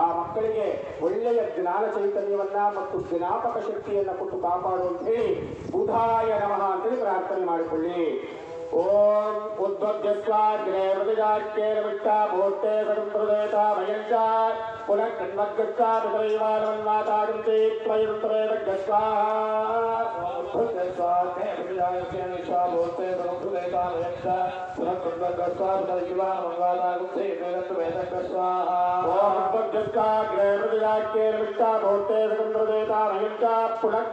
ಆ ಮಕ್ಕಳಿಗೆ ಒಳ್ಳೆಯ ಜ್ಞಾನ ಚೈತನ್ಯವನ್ನ ಮತ್ತು ಜ್ಞಾಪಕ ಶಕ್ತಿಯನ್ನ ಕೊಟ್ಟು ಕಾಪಾಡುವಂತ ಹೇಳಿ ಬುಧಾಯ ನಮಃ ಅಂತೇಳಿ ಪ್ರಾರ್ಥನೆ ಮಾಡಿಕೊಳ್ಳಿ. ಓಂ ಉದ್ಭವ್ಯಸ್ವಾಗ್ರೆ ಮೃಗಜಾಕ್ಯೇನ ವಿಟ್ಟಾ ಭೂತೆ ಸದಂಪ್ರದೇತಾ ಭಯಂಚ ಪುನಃ ಕಣ್ಮಗ್ಗಚ್ಚಾ ಪಿತರೈವಾನವನ್ಮಾತಾಗಂತೆ ತ್ವಯಂತರೇವ ಗಸ್ವಾಹ ಉದ್ಭವ್ಯಸ್ವಾಗ್ರೆ ಮೃಗಜಾಕ್ಯೇನ ವಿಟ್ಟಾ ಭೂತೆ ಸದಂಪ್ರದೇತಾ ಭಯಂಚ ಪುನಃ ಕಣ್ಮಗ್ಗಚ್ಚಾ ಪಿತರೈವಾನವನ್ಮಾತಾಗಂತೆ ತ್ವಯಂತರೇವ ಗಸ್ವಾಹ ಓಂ ಉದ್ಭವ್ಯಸ್ವಾಗ್ರೆ ಮೃಗಜಾಕ್ಯೇನ ವಿಟ್ಟಾ ಭೂತೆ ಸದಂಪ್ರದೇತಾ ಭಯಂಚ ಪುನಃ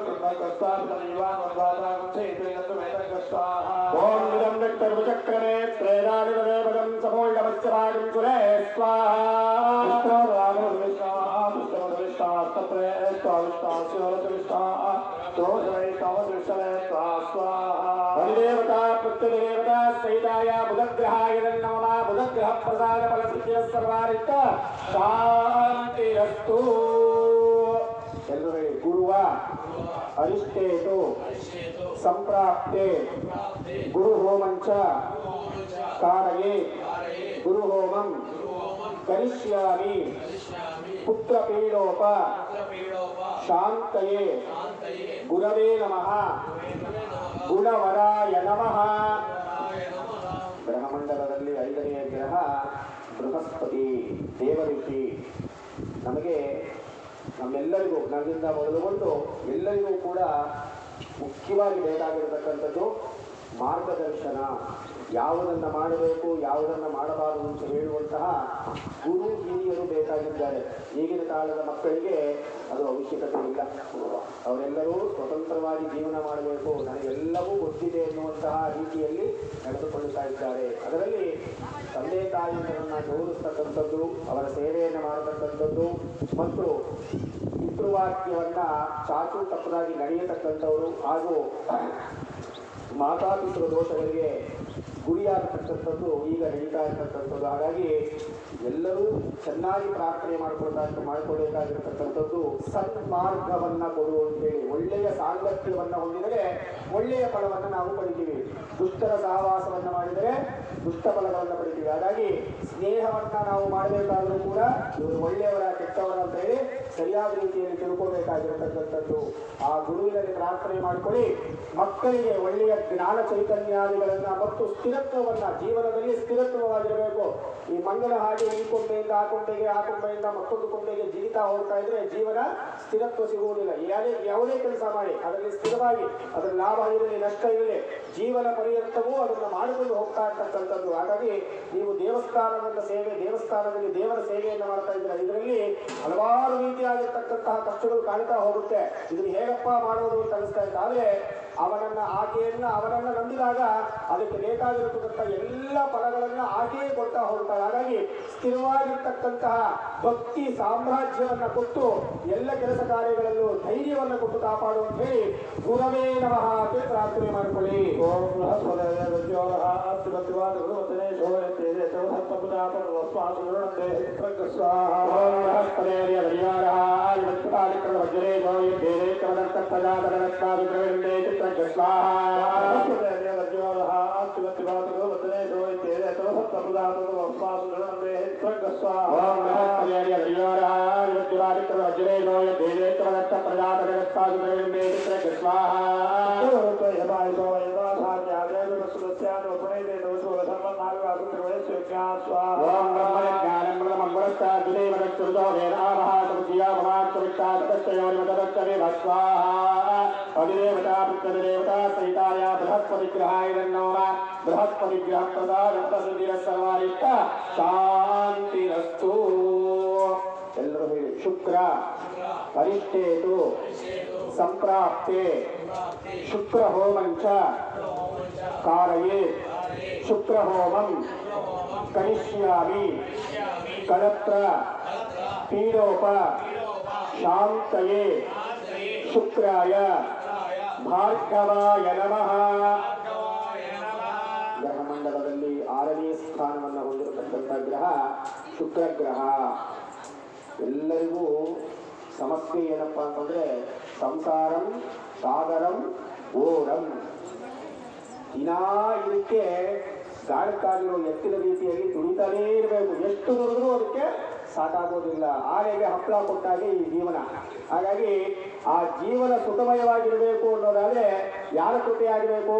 ಕಣ್ಮಗ್ಗಚ್ಚಾ ಪಿತರೈವಾನವನ್ಮಾತಾಗಂತೆ ತ್ವಯಂತರೇವ ಗಸ್ವಾಹ ಓಂ ಇದಂ ವಿಕ್ತರ್ವಚಕ್ರಮೇ ತ್ರೇದಾನಿವದೇ ಪದಂ ಸಮೋಲ್ಡಮಸ್ಯವಾಗಂ ಸುರೇ ದೇವತಾ ಪುತ್ರದೇವತಾ ಸಹಿತಾಯ ಬುಧಗ್ರಹಾಯ ನಮಃ ಬುಧಗ್ರಹ ಪ್ರಸಾದ ಫಲಸಿದ್ಧಿಯ ಸರ್ವಾರಿಷ್ಟ ಶಾಂತಿರಸ್ತು. ಎಲ್ಲರೂ ಗುರುವ ಅರಿಷ್ಟೇತು ಸಂಪ್ರಾಪ್ತೆ ಗುರು ಹೋಮಂಚ ಕಾರಯೇ ಗುರು ಹೋಮಂ ಕರಿಷ್ಯಾಮಿ ಪುತ್ರ ಪೀಡೋಪ ಶಾಂತಯೇ ಗುರವೇ ನಮಃ ಗುಣವರಾಯ ನಮಃ. ಗ್ರಹಮಂಡಲದಲ್ಲಿ 5ನೇ ಗ್ರಹ ಬೃಹಸ್ಪತಿ ದೇವಋಷಿ. ನಮಗೆ ನಮ್ಮೆಲ್ಲರಿಗೂ ನನ್ನಿಂದ ಮೊದಲುಗೊಂಡು ಎಲ್ಲರಿಗೂ ಕೂಡ ಮುಖ್ಯವಾಗಿ ಬೇಕಾಗಿರತಕ್ಕಂಥದ್ದು ಮಾರ್ಗದರ್ಶನ. ಯಾವುದನ್ನು ಮಾಡಬೇಕು ಯಾವುದನ್ನು ಮಾಡಬಾರದು ಅಂತ ಹೇಳುವಂತಹ ಗುರು ಹಿರಿಯರು ಬೇಕಾಗಿದ್ದಾರೆ. ಈಗಿನ ಕಾಲದ ಮಕ್ಕಳಿಗೆ ಅದು ಅವಶ್ಯಕತೆ ಇಲ್ಲ. ಅವರೆಲ್ಲರೂ ಸ್ವತಂತ್ರವಾಗಿ ಜೀವನ ಮಾಡಬೇಕು, ನನಗೆಲ್ಲವೂ ಗೊತ್ತಿದೆ ಎನ್ನುವಂತಹ ರೀತಿಯಲ್ಲಿ ನಡೆದುಕೊಳ್ಳುತ್ತಾ ಇದ್ದಾರೆ. ಅದರಲ್ಲಿ ತಂದೆ ತಾಯಿಯರನ್ನು ಗೌರವಿಸ್ತಕ್ಕಂಥದ್ದು, ಅವರ ಸೇವೆಯನ್ನು ಮಾಡತಕ್ಕಂಥದ್ದು ಮತ್ತು ಪಿತೃವಾಕ್ಯವನ್ನು ಚಾಚು ತಪ್ಪದಾಗಿ ನಡೆಯತಕ್ಕಂಥವರು ಹಾಗೂ ಮಾತಾಪಿತೃ ದೋಷಗಳಿಗೆ ಗುರಿಯಾಗತಕ್ಕಂಥದ್ದು ಈಗ ನಡೀತಾ ಇರತಕ್ಕಂಥದ್ದು. ಹಾಗಾಗಿ ಎಲ್ಲರೂ ಚೆನ್ನಾಗಿ ಪ್ರಾರ್ಥನೆ ಮಾಡಿಕೊಳ್ಳಬೇಕಾಗಿರತಕ್ಕಂಥದ್ದು ಸನ್ಮಾರ್ಗವನ್ನು ಕೊಡು ಅಂತೇಳಿ. ಒಳ್ಳೆಯ ಸಾಂಗತ್ಯವನ್ನು ಹೊಂದಿದರೆ ಒಳ್ಳೆಯ ಫಲವನ್ನು ನಾವು ಪಡಿತೀವಿ, ದುಷ್ಟರ ಸಹವಾಸವನ್ನು ಮಾಡಿದರೆ ದುಷ್ಟ ಫಲಗಳನ್ನು ಪಡಿತೀವಿ. ಹಾಗಾಗಿ ಸ್ನೇಹವನ್ನು ನಾವು ಮಾಡಬೇಕಾದರೂ ಕೂಡ ಇವರು ಒಳ್ಳೆಯವರ ಕೆಟ್ಟವರ ಅಂತ ಹೇಳಿ ಸರಿಯಾದ ರೀತಿಯಲ್ಲಿ ತಿಳ್ಕೊಳ್ಬೇಕಾಗಿರತಕ್ಕಂಥದ್ದು. ಆ ಗುರುವಿನಲ್ಲಿ ಪ್ರಾರ್ಥನೆ ಮಾಡಿಕೊಳ್ಳಿ. ಮಕ್ಕಳಿಗೆ ಒಳ್ಳೆಯ ಜ್ಞಾನ ಚೈತನ್ಯಾದಿಗಳನ್ನು ಮತ್ತು ಸ್ಥಿರತ್ವವನ್ನು, ಜೀವನದಲ್ಲಿ ಸ್ಥಿರತ್ವವಾಗಿರಬೇಕು. ಈ ಮಂಗನ ಹಾಗೆ ಈ ಕೊಂಬೆಯಿಂದ ಆ ಕೊಂಬೆಗೆ, ಆ ಕೊಂಬೆಯಿಂದ ಮತ್ತೊಂದು ಕೊಂಬೆಗೆ ಜಿಗಿತಾ ಹೋಗ್ತಾ ಇದ್ರೆ ಜೀವನ ಸ್ಥಿರತ್ವ ಸಿಗುವುದಿಲ್ಲ. ಯಾವುದೇ ಕೆಲಸ ಮಾಡಿ ಅದರಲ್ಲಿ ಸ್ಥಿರವಾಗಿ, ಅದರ ಲಾಭ ಇರಲಿ ನಷ್ಟ ಇರಲಿ, ಜೀವನ ಪರ್ಯಂತವೂ ಅದನ್ನು ಮಾಡಿಕೊಂಡು ಹೋಗ್ತಾ ಇರ್ತಕ್ಕಂಥದ್ದು. ಹಾಗಾಗಿ ನೀವು ದೇವಸ್ಥಾನದ ಸೇವೆ, ದೇವಸ್ಥಾನದಲ್ಲಿ ದೇವರ ಸೇವೆಯನ್ನು ಮಾಡ್ತಾ ಇದ್ದೀರ. ಇದರಲ್ಲಿ ಹಲವಾರು ರೀತಿಯಾಗಿರ್ತಕ್ಕಂತಹ ಕಷ್ಟಗಳು ಕಾಣ್ತಾ ಹೋಗುತ್ತೆ. ಇದನ್ನು ಹೇಗಪ್ಪ ಮಾಡೋದು ಅಂತ ಅನಿಸ್ತಾ ಇದ್ದ. ಆದರೆ ಅವನನ್ನು ನಂಬಿದಾಗ ಅದಕ್ಕೆ ಬೇಕಾಗಿರತಕ್ಕಂಥ ಎಲ್ಲ ಫಲಗಳನ್ನು ಆಕೆಯೇ ಕೊಡ್ತಾ ಹೋಗ್ತಾರೆ. ಹಾಗಾಗಿ ಸ್ಥಿರವಾಗಿರ್ತಕ್ಕಂತಹ ಭಕ್ತಿ ಸಾಮ್ರಾಜ್ಯವನ್ನು ಕೊಟ್ಟು ಎಲ್ಲ ಕೆಲಸ ಕಾರ್ಯಗಳಲ್ಲೂ ಧೈರ್ಯವನ್ನು ಕೊಟ್ಟು ಕಾಪಾಡು ಅಂತ ಹೇಳಿ ಗುರವೇ ನಮಃ ಅಂತ ಪ್ರಾರ್ಥನೆ ಮಾಡಿಕೊಳ್ಳಿ. ಓಂ अधिदेवता पुत्रदेवता सहिताय बृहस्पतिग्रहाय नमः बृहस्पतिग्रह प्रदान सर्वारिष्ट शांतिरस्तु. ಎಲ್ಲರೂ ಹೇಳಿ. ಶುಕ್ರ ಅರಿಷ್ಟೇತು ಸಂಪ್ರಾಪ್ತೆ ಶುಕ್ರ ಹೋಮಂಚ ಕಾರಯೇ ಶುಕ್ರ ಹೋಮಂ ಕರಿಷ್ಯಾಮಿ ಕಳತ್ರ ಪೀಡೋಪ ಶಾಂತಯೇ ಶುಕ್ರಾಯ ಭಾರ್ಗವಾಯ ನಮಃ. ಗ್ರಹಮಂಡಲದಲ್ಲಿ 6ನೇ ಸ್ಥಾನವನ್ನು ಹೊಂದಿರತಕ್ಕಂಥ ಗ್ರಹ ಶುಕ್ರ ಗ್ರಹ. ಎಲ್ಲರಿಗೂ ಸಮಸ್ಯೆ ಏನಪ್ಪ ಅಂತಂದ್ರೆ ಸಂಸಾರಂ ಸಾಗರಂ ಓರಂ. ಇದಕ್ಕೆ ಗಾಳಕ್ಕಾಗಿರೋ ಎತ್ತಿನ ರೀತಿಯಲ್ಲಿ ದುಡಿತಾನೇ ಇರಬೇಕು. ಎಷ್ಟು ದುಡಿದ್ರೂ ಅದಕ್ಕೆ ಸಾಕಾಗೋದಿಲ್ಲ. ಆನೆಗೆ ಹಪ್ಪಳ ಕೊಟ್ಟಾಗೆ ಈ ಜೀವನ. ಹಾಗಾಗಿ ಆ ಜೀವನ ಸುಖಮಯವಾಗಿರಬೇಕು ಅನ್ನೋದಾದ್ರೆ ಯಾರ ಕೃಪೆ ಆಗಬೇಕು?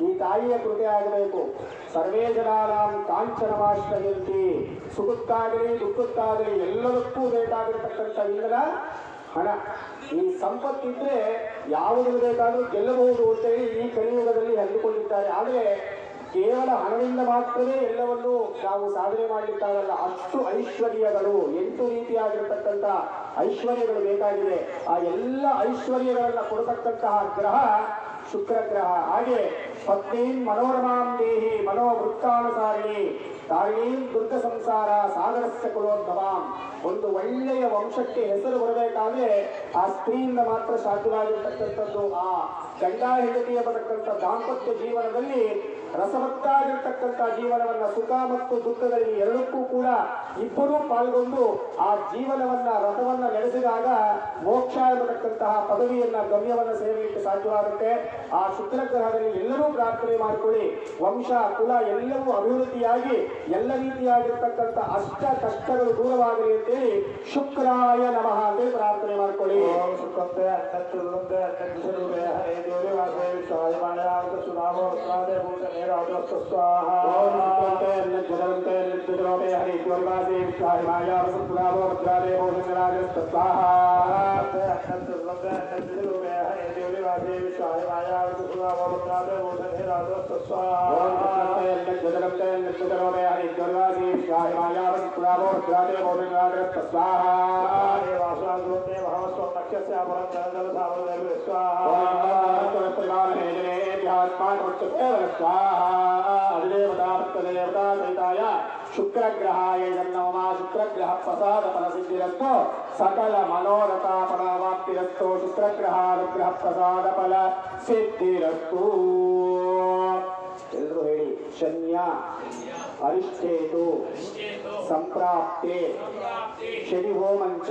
ಈ ತಾಯಿಯ ಕೃಪೆ ಆಗಬೇಕು. ಸರ್ವೇ ಜನಾನಾಂ ಕಾಂಚನಮಾಶ್ರಯಂತಿ. ಸುಖಕ್ಕಾಗಲಿ ದುಃಖಕ್ಕಾಗಲಿ ಎಲ್ಲದಕ್ಕೂ ಬೇಕಾಗಿರತಕ್ಕಂಥ ಇಂಧನ ಹಣ. ಈ ಸಂಪತ್ತಿದ್ರೆ ಯಾವುದನ್ನು ಬೇಕಾದರೂ ಗೆಲ್ಲಬಹುದು ಅಂತೇಳಿ ಈ ಕಲಿಯುಗದಲ್ಲಿ ಅಂದುಕೊಂಡಿದ್ದಾರೆ. ಆದರೆ ಕೇವಲ ಹಣದಿಂದ ಮಾತ್ರವೇ ಎಲ್ಲವನ್ನೂ ನಾವು ಸಾಧನೆ ಮಾಡಲಿಕ್ಕಾಗಲ್ಲ. ಅಷ್ಟು ಐಶ್ವರ್ಯಗಳು, 8 ರೀತಿಯಾಗಿರತಕ್ಕಂಥ ಐಶ್ವರ್ಯಗಳು ಬೇಕಾಗಿದೆ. ಆ ಎಲ್ಲ ಐಶ್ವರ್ಯಗಳನ್ನು ಕೊಡತಕ್ಕಂತಹ ಗ್ರಹ ಶುಕ್ರ ಗ್ರಹ. ಹಾಗೆ ಪತ್ನೀಂ ಮನೋರಮಾಂ ದೇಹಿ ಮನೋವೃತ್ತಾನುಸಾರಿಣಿ ತಾಯಿಂ ದುರ್ಗ ಸಂಸಾರ ಸಾಗರಸ್ಯ ಕುಲೋದ್ಭವಾಂ. ಒಂದು ಒಳ್ಳೆಯ ವಂಶಕ್ಕೆ ಹೆಸರು ಬರಬೇಕಾದ್ರೆ ಆ ಸ್ತ್ರೀಯಿಂದ ಮಾತ್ರ ಸಾಧ್ಯವಾಗಿರ್ತಕ್ಕಂಥದ್ದು. ಆ ಗಂಡ ಹೆಂಡತಿಯ ಬರತಕ್ಕಂಥ ದಾಂಪತ್ಯ ಜೀವನದಲ್ಲಿ ರಸವತ್ತಾಗಿರ್ತಕ್ಕಂಥ ಜೀವನವನ್ನ, ಸುಖ ಮತ್ತು ದುಃಖದಲ್ಲಿ ಎರಡಕ್ಕೂ ಕೂಡ ಇಬ್ಬರೂ ಪಾಲ್ಗೊಂಡು ಆ ಜೀವನವನ್ನ ರಥವನ್ನ ನಡೆಸಿದಾಗ ಮೋಕ್ಷ ಎಂಬತಕ್ಕಂತಹ ಪದವಿಯನ್ನ ಗಮ್ಯವನ್ನ ಸೇರಲಿಕ್ಕೆ ಸಾಧ್ಯವಾಗುತ್ತೆ. ಆ ಶುಕ್ರ ಗ್ರಹದಲ್ಲಿ ಎಲ್ಲರೂ ಪ್ರಾರ್ಥನೆ ಮಾಡಿಕೊಳ್ಳಿ. ವಂಶ ಕುಲ ಎಲ್ಲವೂ ಅಭಿವೃದ್ಧಿಯಾಗಿ ಎಲ್ಲ ರೀತಿಯಾಗಿರ್ತಕ್ಕಂಥ ಅಷ್ಟ ಕಷ್ಟಗಳು ದೂರವಾಗಲಿ ಅಂತೇಳಿ ಶುಕ್ರಾಯ ನಮಃ ಅಂತೇಳಿ ಪ್ರಾರ್ಥನೆ ಮಾಡ್ಕೊಳ್ಳಿ. ಶುಕ್ರಗ್ರಹಾಯ ನಮಃ. ಶುಕ್ರಗ್ರಹ ಪ್ರಸಾದ ಫಲ ಸಿದ್ಧಿರಸ್ತು ಸಕಲ ಮನೋರಥ ಫಲವಾಪ್ತಿರಸ್ತು. ಶುಕ್ರಗ್ರಹ ಅನುಗ್ರಹ ಪ್ರಸಾದ ಫಲ ಸಿದ್ಧಿರಸ್ತು. ಎಲ್ಲರೂ ಹೇಳಿ. ಶನ್ಯ ಅರಿಷ್ಟೇತು ಸಂಪ್ರಾಪ್ತೆ ಶನಿ ಹೋಮಂಚ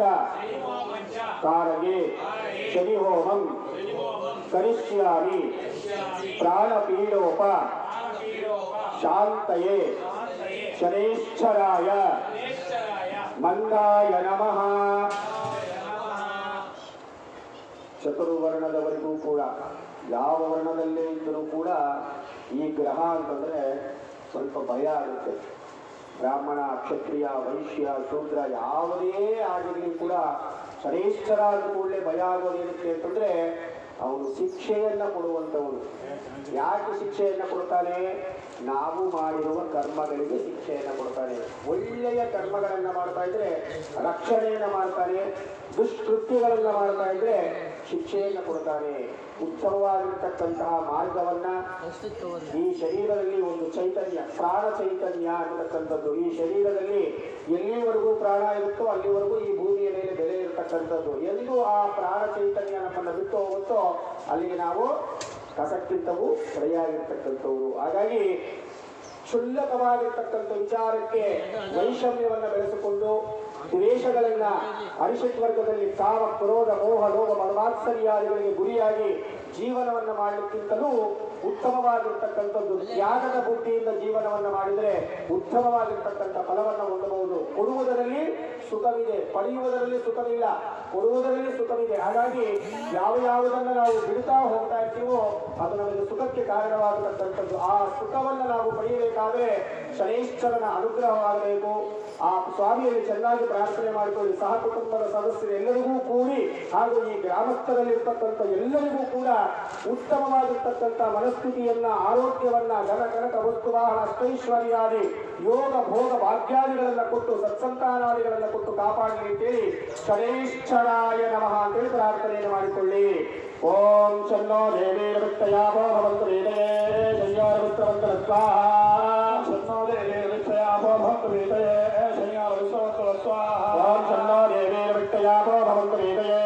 ಕಾರಗೆ ಶನಿ ಹೋಮಂ ಕರಿಷ್ಯಾಮಿ ಪ್ರಾಣಪೀಡೋಪ ಶಾಂತಯೇ ಶನೇಶ್ವರಾಯ ಮಂದಾಯ ನಮಃ. ಚತುರ್ವರ್ಣದವರೆಗೂ ಕೂಡ ಯಾವ ವರ್ಣದಲ್ಲೇ ಇದ್ದರೂ ಕೂಡ ಈ ಗ್ರಹ ಅಂತಂದ್ರೆ ಸ್ವಲ್ಪ ಭಯ ಆಗುತ್ತೆ. ಬ್ರಾಹ್ಮಣ, ಕ್ಷತ್ರಿಯ, ವೈಶ್ಯ, ಶೂದ್ರ ಯಾವುದೇ ಆಗಿರಲಿ ಕೂಡ ಶನೇಶ್ವರ ಅಂತ ಕೂಡಲೇ ಭಯ ಆಗೋದೇನಕ್ಕೆ ಅಂತಂದ್ರೆ ಅವನು ಶಿಕ್ಷೆಯನ್ನ ಕೊಡುವಂಥವನು. ಯಾಕೆ ಶಿಕ್ಷೆಯನ್ನ ಕೊಡ್ತಾನೆ? ನಾವು ಮಾಡಿರುವ ಕರ್ಮಗಳಿಗೆ ಶಿಕ್ಷೆಯನ್ನ ಕೊಡ್ತಾನೆ. ಒಳ್ಳೆಯ ಕರ್ಮಗಳನ್ನ ಮಾಡ್ತಾ ಇದ್ರೆ ರಕ್ಷಣೆಯನ್ನ ಮಾಡ್ತಾನೆ, ದುಷ್ಕೃತ್ಯಗಳನ್ನ ಮಾಡ್ತಾ ಇದ್ರೆ ಶಿಕ್ಷೆಯನ್ನ ಕೊಡ್ತಾನೆ. ಉತ್ತಮವಾಗಿರ್ತಕ್ಕಂತಹ ಮಾರ್ಗವನ್ನ ಈ ಶರೀರದಲ್ಲಿ ಒಂದು ಚೈತನ್ಯ, ಪ್ರಾಣ ಚೈತನ್ಯ ಅನ್ನತಕ್ಕಂಥದ್ದು ಈ ಶರೀರದಲ್ಲಿ ಎಲ್ಲಿವರೆಗೂ ಪ್ರಾಣ ಇರುತ್ತೋ ಅಲ್ಲಿವರೆಗೂ ಈ ಭೂಮಿಯ ಮೇಲೆ ಬೆಲೆ ಇರತಕ್ಕಂಥದ್ದು. ಎಂದು ಆ ಪ್ರಾಣ ಚೈತನ್ಯ ನಮ್ಮನ್ನು ಬಿಟ್ಟು ಹೋಗುತ್ತೋ ಅಲ್ಲಿಗೆ ನಾವು ಕಸಕ್ಕಿಂತವೂ ಸರಿಯಾಗಿರ್ತಕ್ಕಂಥವ್ರು. ಹಾಗಾಗಿ ಕ್ಷುಲ್ಲಕವಾಗಿರ್ತಕ್ಕಂಥ ವಿಚಾರಕ್ಕೆ ವೈಷಮ್ಯವನ್ನ ಬೆಳೆಸಿಕೊಂಡು ದ್ವೇಷಗಳನ್ನ, ಅರಿಷಟ್ ವರ್ಗದಲ್ಲಿ ಕಾಮ, ಕ್ರೋಧ, ಮೋಹ, ಲೋಭ, ಮನಮಾತ್ಸರ್ಯಾದಿಗಳಿಗೆ ಗುರಿಯಾಗಿ ಜೀವನವನ್ನ ಮಾಡಲಿಕ್ಕಿಂತಲೂ ಉತ್ತಮವಾಗಿರ್ತಕ್ಕಂಥದ್ದು ತ್ಯಾಗದ ಬುದ್ಧಿಯಿಂದ ಜೀವನವನ್ನ ಮಾಡಿದರೆ ಉತ್ತಮವಾಗಿರ್ತಕ್ಕಂಥ ಫಲವನ್ನು ಹೊಂದಬಹುದು. ಕೊಡುವುದರಲ್ಲಿ ಸುಖವಿದೆ, ಪಡೆಯುವುದರಲ್ಲಿ ಸುಖವಿಲ್ಲ. ಕೊಡುವುದರಲ್ಲಿ ಸುಖವಿದೆ. ಹಾಗಾಗಿ ಯಾವುದನ್ನು ನಾವು ಬಿಡುತ್ತಾ ಹೋಗ್ತಾ ಇರ್ತೀವೋ ಅದು ನಮಗೆ ಸುಖಕ್ಕೆ ಕಾರಣವಾಗತಕ್ಕಂಥದ್ದು. ಆ ಸುಖವನ್ನು ನಾವು ಪಡೆಯಬೇಕಾದ್ರೆ ಶನೇಶ್ವರನ ಅನುಗ್ರಹವಾಗಬೇಕು. ಆ ಸ್ವಾಮಿಯಲ್ಲಿ ಚೆನ್ನಾಗಿ ಪ್ರಾರ್ಥನೆ ಮಾಡಿಕೊಳ್ಳಿ. ಸಹ ಕುಟುಂಬದ ಸದಸ್ಯರೆಲ್ಲರಿಗೂ ಕೂಡಿ ಹಾಗೂ ಈ ಗ್ರಾಮಸ್ಥರಲ್ಲಿರ್ತಕ್ಕಂಥ ಎಲ್ಲರಿಗೂ ಕೂಡ ಉತ್ತಮವಾಗಿರ್ತಕ್ಕಂಥ ಮನಸ್ಥಿತಿಯನ್ನ, ಆರೋಗ್ಯವನ್ನ, ಘನ ಕನಕ ವಸ್ತುವಾಹನ ಅಷ್ಟೈಶ್ವರ್ಯಾದಿ ಯೋಗ ಭೋಗ ಭಾಗ್ಯಾದಿಗಳನ್ನ ಕೊಟ್ಟು ಸತ್ಸಂತಾನಾದಿಗಳನ್ನ ಕೊಟ್ಟು ಕಾಪಾಡಲಿ ಅಂತೇಳಿ ಶನೇಶ್ವರಾಯ ನಮಃ ಅಂತೇಳಿ ಪ್ರಾರ್ಥನೆಯನ್ನು ಮಾಡಿಕೊಳ್ಳಿ. ಓಂ ಶನ್ನೋ ದೇವೀರ್ವಿತ್ತಯಾಭೋ ಭವಂತು ವೇದಯೇ ಶಯ್ಯಾರ್ವಿತ್ತವಂತರ ಸ್ವಾಹಾ. ಶನ್ನೋ ದೇವೀರ್ವಿತ್ತಯಾಭೋ ಭವಂತು ವೇದಯೇ ಶಯ್ಯಾರ್ವಿತ್ತವಂತರ ಸ್ವಾಹಾ. ಓಂ ಶನ್ನೋ ದೇವೀರ್ವಿತ್ತಯಾಭೋ ಭವಂತು ವೇದಯೇ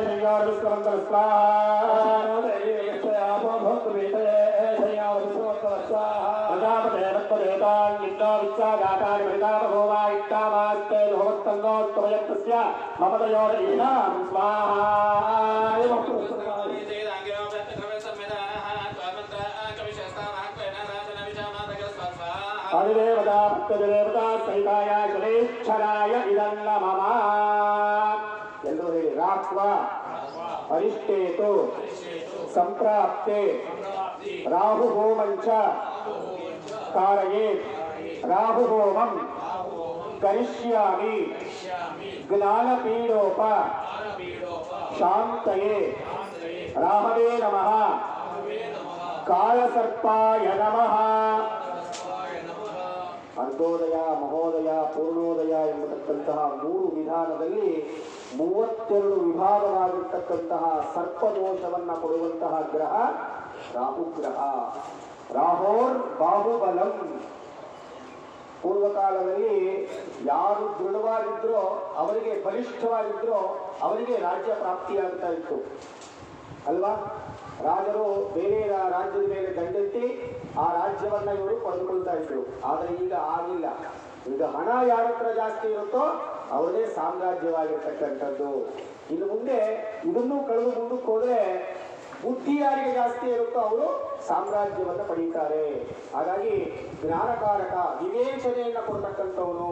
ಶಯ್ಯಾರ್ವಿತ್ತವಂತರ ಸ್ವಾಹಾ. ಶನ್ನೋ ದೇವೀರ್ವಿತ್ತಯಾಭೋ ಭವಂತು ವೇದಯೇ ಶಯ್ಯಾರ್ವಿತ್ತವಂತರ ಸ್ವಾಹಾ. ಪ್ರಜಾಪತೇರತ್ವದೇತಾನ್ ಲಿಂಗೋ ವಿಚ್ಛಾಗಾತಾನಿ ಮೃತಾಪಭೂವಾ ಇಟ್ಟಾಮಾಸ್ತೆ ಧೋಮಸ್ತನ್ನೋತ್ಪಯತ್ತಸ್ಯ ಮಮದಯೋರೀನಾಂ ಸ್ವಾಹಾ. अधिदेवता भक्तदेवता सहिताय शनैश्चराय ಇದನ್ನ ಮಮ ಎಲ್ಲರೂ ಹೇಳಿ ರಾಕ್ವ ಅರಿಷ್ಟೇತು ಸಂಪ್ರಾಪ್ತೆ ರಾಹು ಹೋಮಂಚ ಕಾರಯೇತ್ ರಾಹು ಹೋಮಂ ಕರಿಷ್ಯಾಮಿ ಜ್ಞಾನಪೀಡೋಪ ಶಾಂತಯೇ ರಾಹವೇ ನಮಃ ಕಾಳಸರ್ಪಾಯ ನಮಃ. ಅರ್ಧೋದಯ ಮಹೋದಯ ಪೂರ್ಣೋದಯ ಎಂಬತಕ್ಕಂತಹ 3 ವಿಧಾನದಲ್ಲಿ 32 ವಿಭಾಗವಾಗಿರ್ತಕ್ಕಂತಹ ಸರ್ಪದೋಷವನ್ನ ಕೊಡುವಂತಹ ಗ್ರಹ ರಾಹುಗ್ರಹ. ರಾಹೋರ್ ಬಾಹುಬಲಂ. ಪೂರ್ವಕಾಲದಲ್ಲಿ ಯಾರು ದೃಢವಾಗಿದ್ರೋ ಅವರಿಗೆ ಬಲಿಷ್ಠವಾಗಿದ್ರೋ ಅವರಿಗೆ ರಾಜ್ಯ ಪ್ರಾಪ್ತಿಯಾಗ್ತಾ ಇತ್ತು ಅಲ್ವಾ. ರಾಜರು ಬೇರೆ ರಾಜ್ಯದ ಮೇಲೆ ದಂಡೆತ್ತಿ ಆ ರಾಜ್ಯವನ್ನ ಇವರು ಪಡೆದುಕೊಳ್ತಾ ಇದ್ರು. ಆದರೆ ಈಗ ಆಗಿಲ್ಲ. ಈಗ ಹಣ ಯಾರ ಹತ್ರ ಜಾಸ್ತಿ ಇರುತ್ತೋ ಅವರದೇ ಸಾಮ್ರಾಜ್ಯವಾಗಿರ್ತಕ್ಕಂಥದ್ದು. ಇನ್ನು ಮುಂದೆ ಇದನ್ನೂ ಕಳೆದು ಮುಂದಕ್ಕೆ ಹೋದ್ರೆ ಬುದ್ಧಿ ಯಾರಿಗೆ ಜಾಸ್ತಿ ಇರುತ್ತೋ ಅವರು ಸಾಮ್ರಾಜ್ಯವನ್ನು ಪಡೀತಾರೆ. ಹಾಗಾಗಿ ಜ್ಞಾನಕಾರಕ ವಿವೇಚನೆಯನ್ನ ಕೊಡ್ತಕ್ಕಂಥವನು,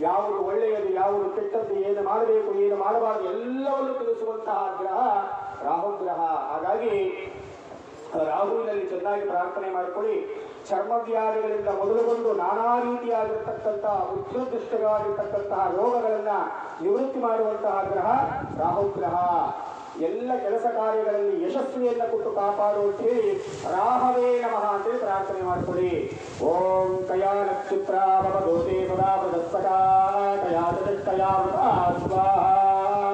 ಯಾವುದು ಒಳ್ಳೆಯದು ಯಾವುದು ಕೆಟ್ಟದ್ದು, ಏನು ಮಾಡಬೇಕು ಏನು ಮಾಡಬಾರದು ಎಲ್ಲವನ್ನು ತಿಳಿಸುವಂತಹ ಗ್ರಹ ರಾಹುಗ್ರಹ. ಹಾಗಾಗಿ ರಾಹುವಿನಲ್ಲಿ ಚೆನ್ನಾಗಿ ಪ್ರಾರ್ಥನೆ ಮಾಡಿಕೊಳ್ಳಿ. ಚರ್ಮವ್ಯಾಧಿಗಳಿಂದ ಮೊದಲುಗೊಂಡು ನಾನಾ ರೀತಿಯಾಗಿರ್ತಕ್ಕಂತಹ ಉತ್ಕೃಷ್ಟವಾಗಿರ್ತಕ್ಕಂತಹ ರೋಗಗಳನ್ನ ನಿವೃತ್ತಿ ಮಾಡುವಂತಹ ಗ್ರಹ ರಾಹುಗ್ರಹ. ಎಲ್ಲ ಕೆಲಸ ಕಾರ್ಯಗಳಲ್ಲಿ ಯಶಸ್ವಿಯನ್ನ ಕೊಟ್ಟು ಕಾಪಾಡು ಅಂತ ಹೇಳಿ ರಾಹವೇ ನಮಃ ಅಂತೇಳಿ ಪ್ರಾರ್ಥನೆ ಮಾಡಿಕೊಳ್ಳಿ. ಓಂ ಕಯಾ ನಕ್ಷತ್ರ ಭವದೋತೆ ಸದಾ ಪ್ರದಸ್ಸಕಾ ಕಯಾ ಚತುಷ್ಟಯಾ ಸ್ವಾಹ.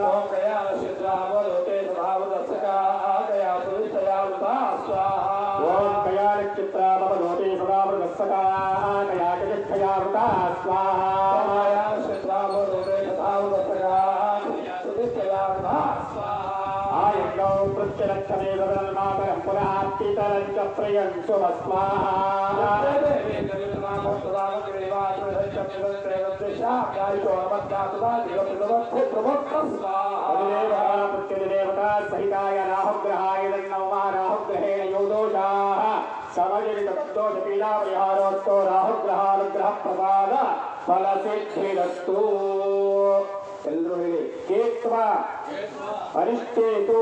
ಓಂ ಕಯಾ ನಕ್ಷತ್ರ ಭವದೋತೆ ಸದಾ ಪ್ರದಸ್ಸಕಾ ಕಯಾ ಚತುಷ್ಟಯಾ ಸ್ವಾಹ. ಓಂ ಕಯಾ ನಕ್ಷತ್ರ ಭವದೋತೆ ಸದಾ ಪ್ರದಸ್ಸಕಾ ಕಯಾ ಚತುಷ್ಟಯಾ ಸ್ವಾಹ. ಕಯಾ ನಕ್ಷತ್ರ ಭವದೋತೆ ಸದಾ ಪ್ರದಸ್ಸಕಾ ಕಯಾ ಚತುಷ್ಟಯಾ ಸ್ವಾಹ. ಆಯಂಗೌ ಪ್ರತ್ಯಲಕ್ಷಣೇ ಬದಲನ್ಮಾತರಂ ಪುನಃ ಪಿತರಂಚ ಪ್ರಿಯಂಸು ಸ್ವಾಹಾ. ದೇವತಾ ಸಹಿತಾಯ ರಾಹುಗ್ರಹಾಯ ನಮಃ. ರಾಹುಗ್ರಹೇಣ ಯೋ ದೋಷಾಃ ಸಮಜನಿತ ತದ್ದೋಷ ಪೀಡಾ ಪರಿಹಾರೋತ್ತೋ ರಾಹುಗ್ರಹಾನುಗ್ರಹ ಪ್ರಸಾದ ಫಲಸಿದ್ಧಿರಸ್ತು. ಎಲ್ಲರೂ ಹೇಳಿ. ಕೇತ್ವ ಅರಿಷ್ಟೇತು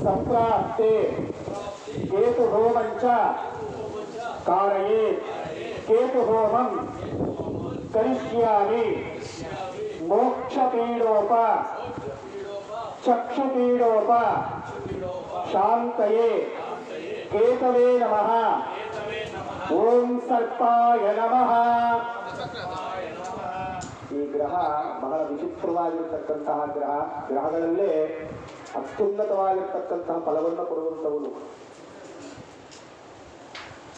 ಸಂಪ್ರಾಪ್ತೆ ಕೇತು ಹೋಮಂಚ ಕಾರಯೇತ್ ಕೇತು ಹೋಮಂ ಕರಿಷ್ಯಾಮಿ ಮೋಕ್ಷಪೀಡೋಪ ಚಕ್ಷುಪೀಡೋಪ ಶಾಂತಯೇ ಕೇತವೇ ನಮಃ. ಓಂ ಸರ್ಪಾಯ ನಮಃ. ಈ ಗ್ರಹ ಬಹಳ ವಿಚಿತ್ರವಾಗಿರ್ತಕ್ಕಂತಹ ಗ್ರಹಗಳಲ್ಲೇ ಅತ್ಯುನ್ನತವಾಗಿರ್ತಕ್ಕಂತಹ ಫಲವನ್ನು ಕೊಡುವಂಥವನು.